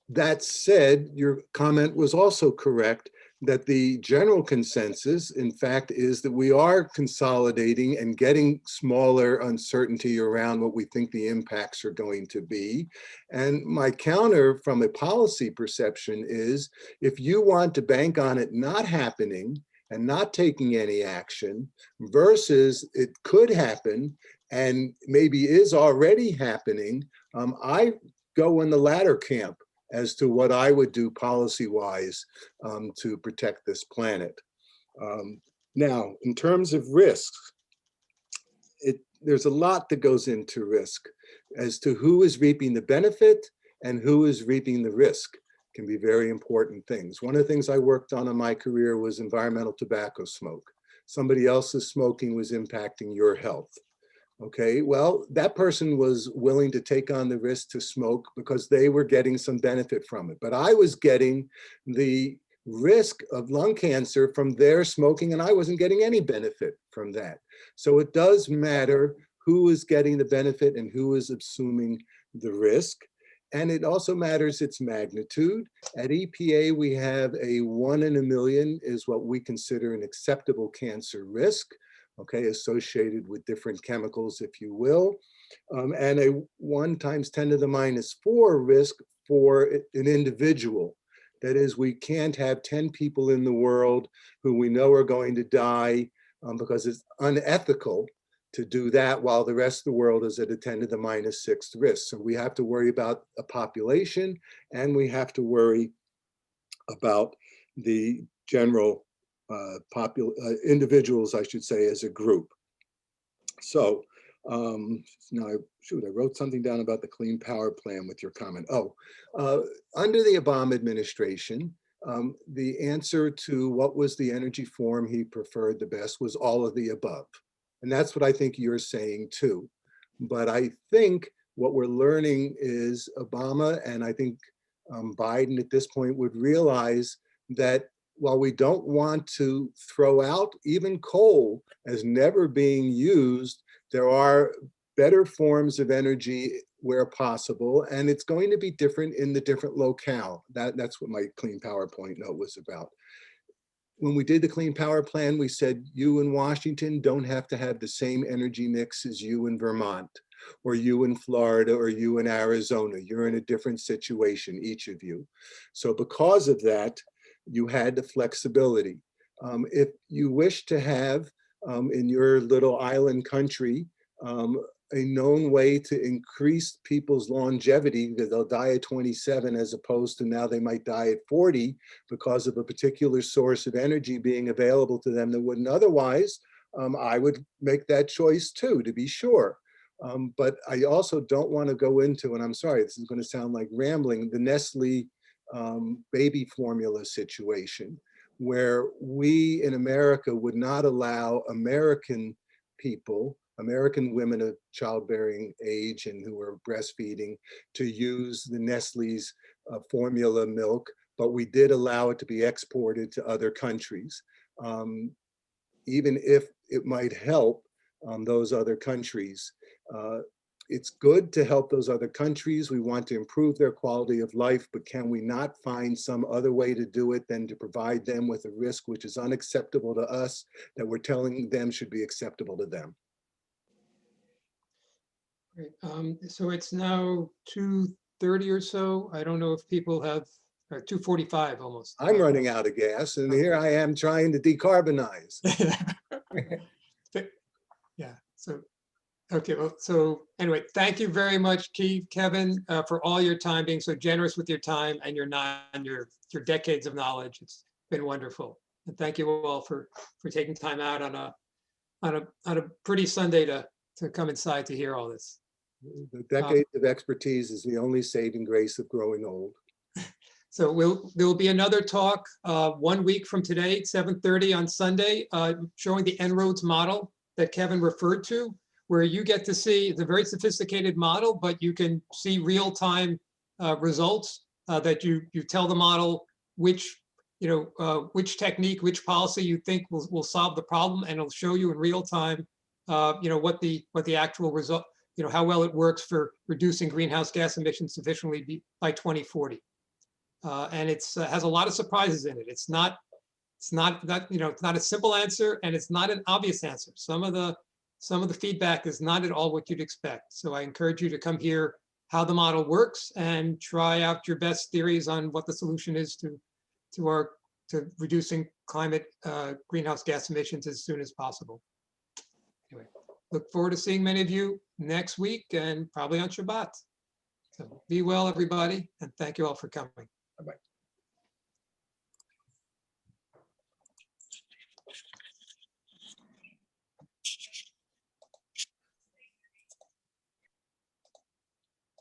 That said, your comment was also correct that the general consensus, in fact, is that we are consolidating and getting smaller uncertainty around what we think the impacts are going to be. And my counter from a policy perception is, if you want to bank on it not happening and not taking any action versus it could happen and maybe is already happening, I go in the latter camp as to what I would do policy-wise to protect this planet. Now, in terms of risks, there's a lot that goes into risk as to who is reaping the benefit and who is reaping the risk. Can be very important things. One of the things I worked on in my career was environmental tobacco smoke. Somebody else's smoking was impacting your health. Okay, well, that person was willing to take on the risk to smoke because they were getting some benefit from it. But I was getting the risk of lung cancer from their smoking, and I wasn't getting any benefit from that. So it does matter who is getting the benefit and who is assuming the risk. And it also matters its magnitude. At EPA, we have a 1 in a million is what we consider an acceptable cancer risk. Okay, associated with different chemicals, if you will, and a 1 × 10⁻⁴ risk for an individual. That is, we can't have 10 people in the world who we know are going to die because it's unethical to do that while the rest of the world is at a 10⁻⁶ risk. So we have to worry about a population, and we have to worry about the general individuals, I should say, as a group. So now I wrote something down about the Clean Power Plan with your comment. Under the Obama administration, the answer to what was the energy form he preferred the best was all of the above. And that's what I think you're saying too. But I think what we're learning is Obama, and I think Biden at this point, would realize that while we don't want to throw out even coal as never being used, there are better forms of energy where possible, and it's going to be different in the different locale. That's what my Clean Power Point note was about. When we did the Clean Power Plan, we said you in Washington don't have to have the same energy mix as you in Vermont, or you in Florida, or you in Arizona. You're in a different situation, each of you. So because of that, you had the flexibility. If you wish to have in your little island country a known way to increase people's longevity, because they'll die at 27 as opposed to now they might die at 40 because of a particular source of energy being available to them that wouldn't otherwise, I would make that choice too, to be sure. But I also don't want to go into, and I'm sorry, this is going to sound like rambling, the Nestle baby formula situation, where we in America would not allow American people, American women of childbearing age and who are breastfeeding, to use the Nestle's formula milk, but we did allow it to be exported to other countries, even if it might help those other countries. It's good to help those other countries. We want to improve their quality of life, but can we not find some other way to do it than to provide them with a risk which is unacceptable to us, that we're telling them should be acceptable to them? Great. So it's now 2:30 or so. I don't know if people have, 2:45 almost. I'm running out of gas, and here I am trying to decarbonize. Yeah, so, okay, well, so anyway, thank you very much, Keith, Kevin, for all your time, being so generous with your time and your decades of knowledge. It's been wonderful. And thank you all for taking time out on a pretty Sunday to come inside to hear all this. The decades of expertise is the only saving grace of growing old. So there will be another talk 1 week from today, 7:30 on Sunday, showing the En-ROADS model that Kevin referred to, where you get to see the very sophisticated model, but you can see real-time results that you tell the model which technique, which policy you think will solve the problem, and it'll show you in real time, what the actual result, how well it works for reducing greenhouse gas emissions sufficiently by 2040. And it's has a lot of surprises in it. It's not a simple answer, and it's not an obvious answer. Some of the feedback is not at all what you'd expect. So I encourage you to come hear how the model works and try out your best theories on what the solution is to reducing climate greenhouse gas emissions as soon as possible. Anyway, look forward to seeing many of you next week and probably on Shabbat. So be well, everybody, and thank you all for coming. Bye-bye.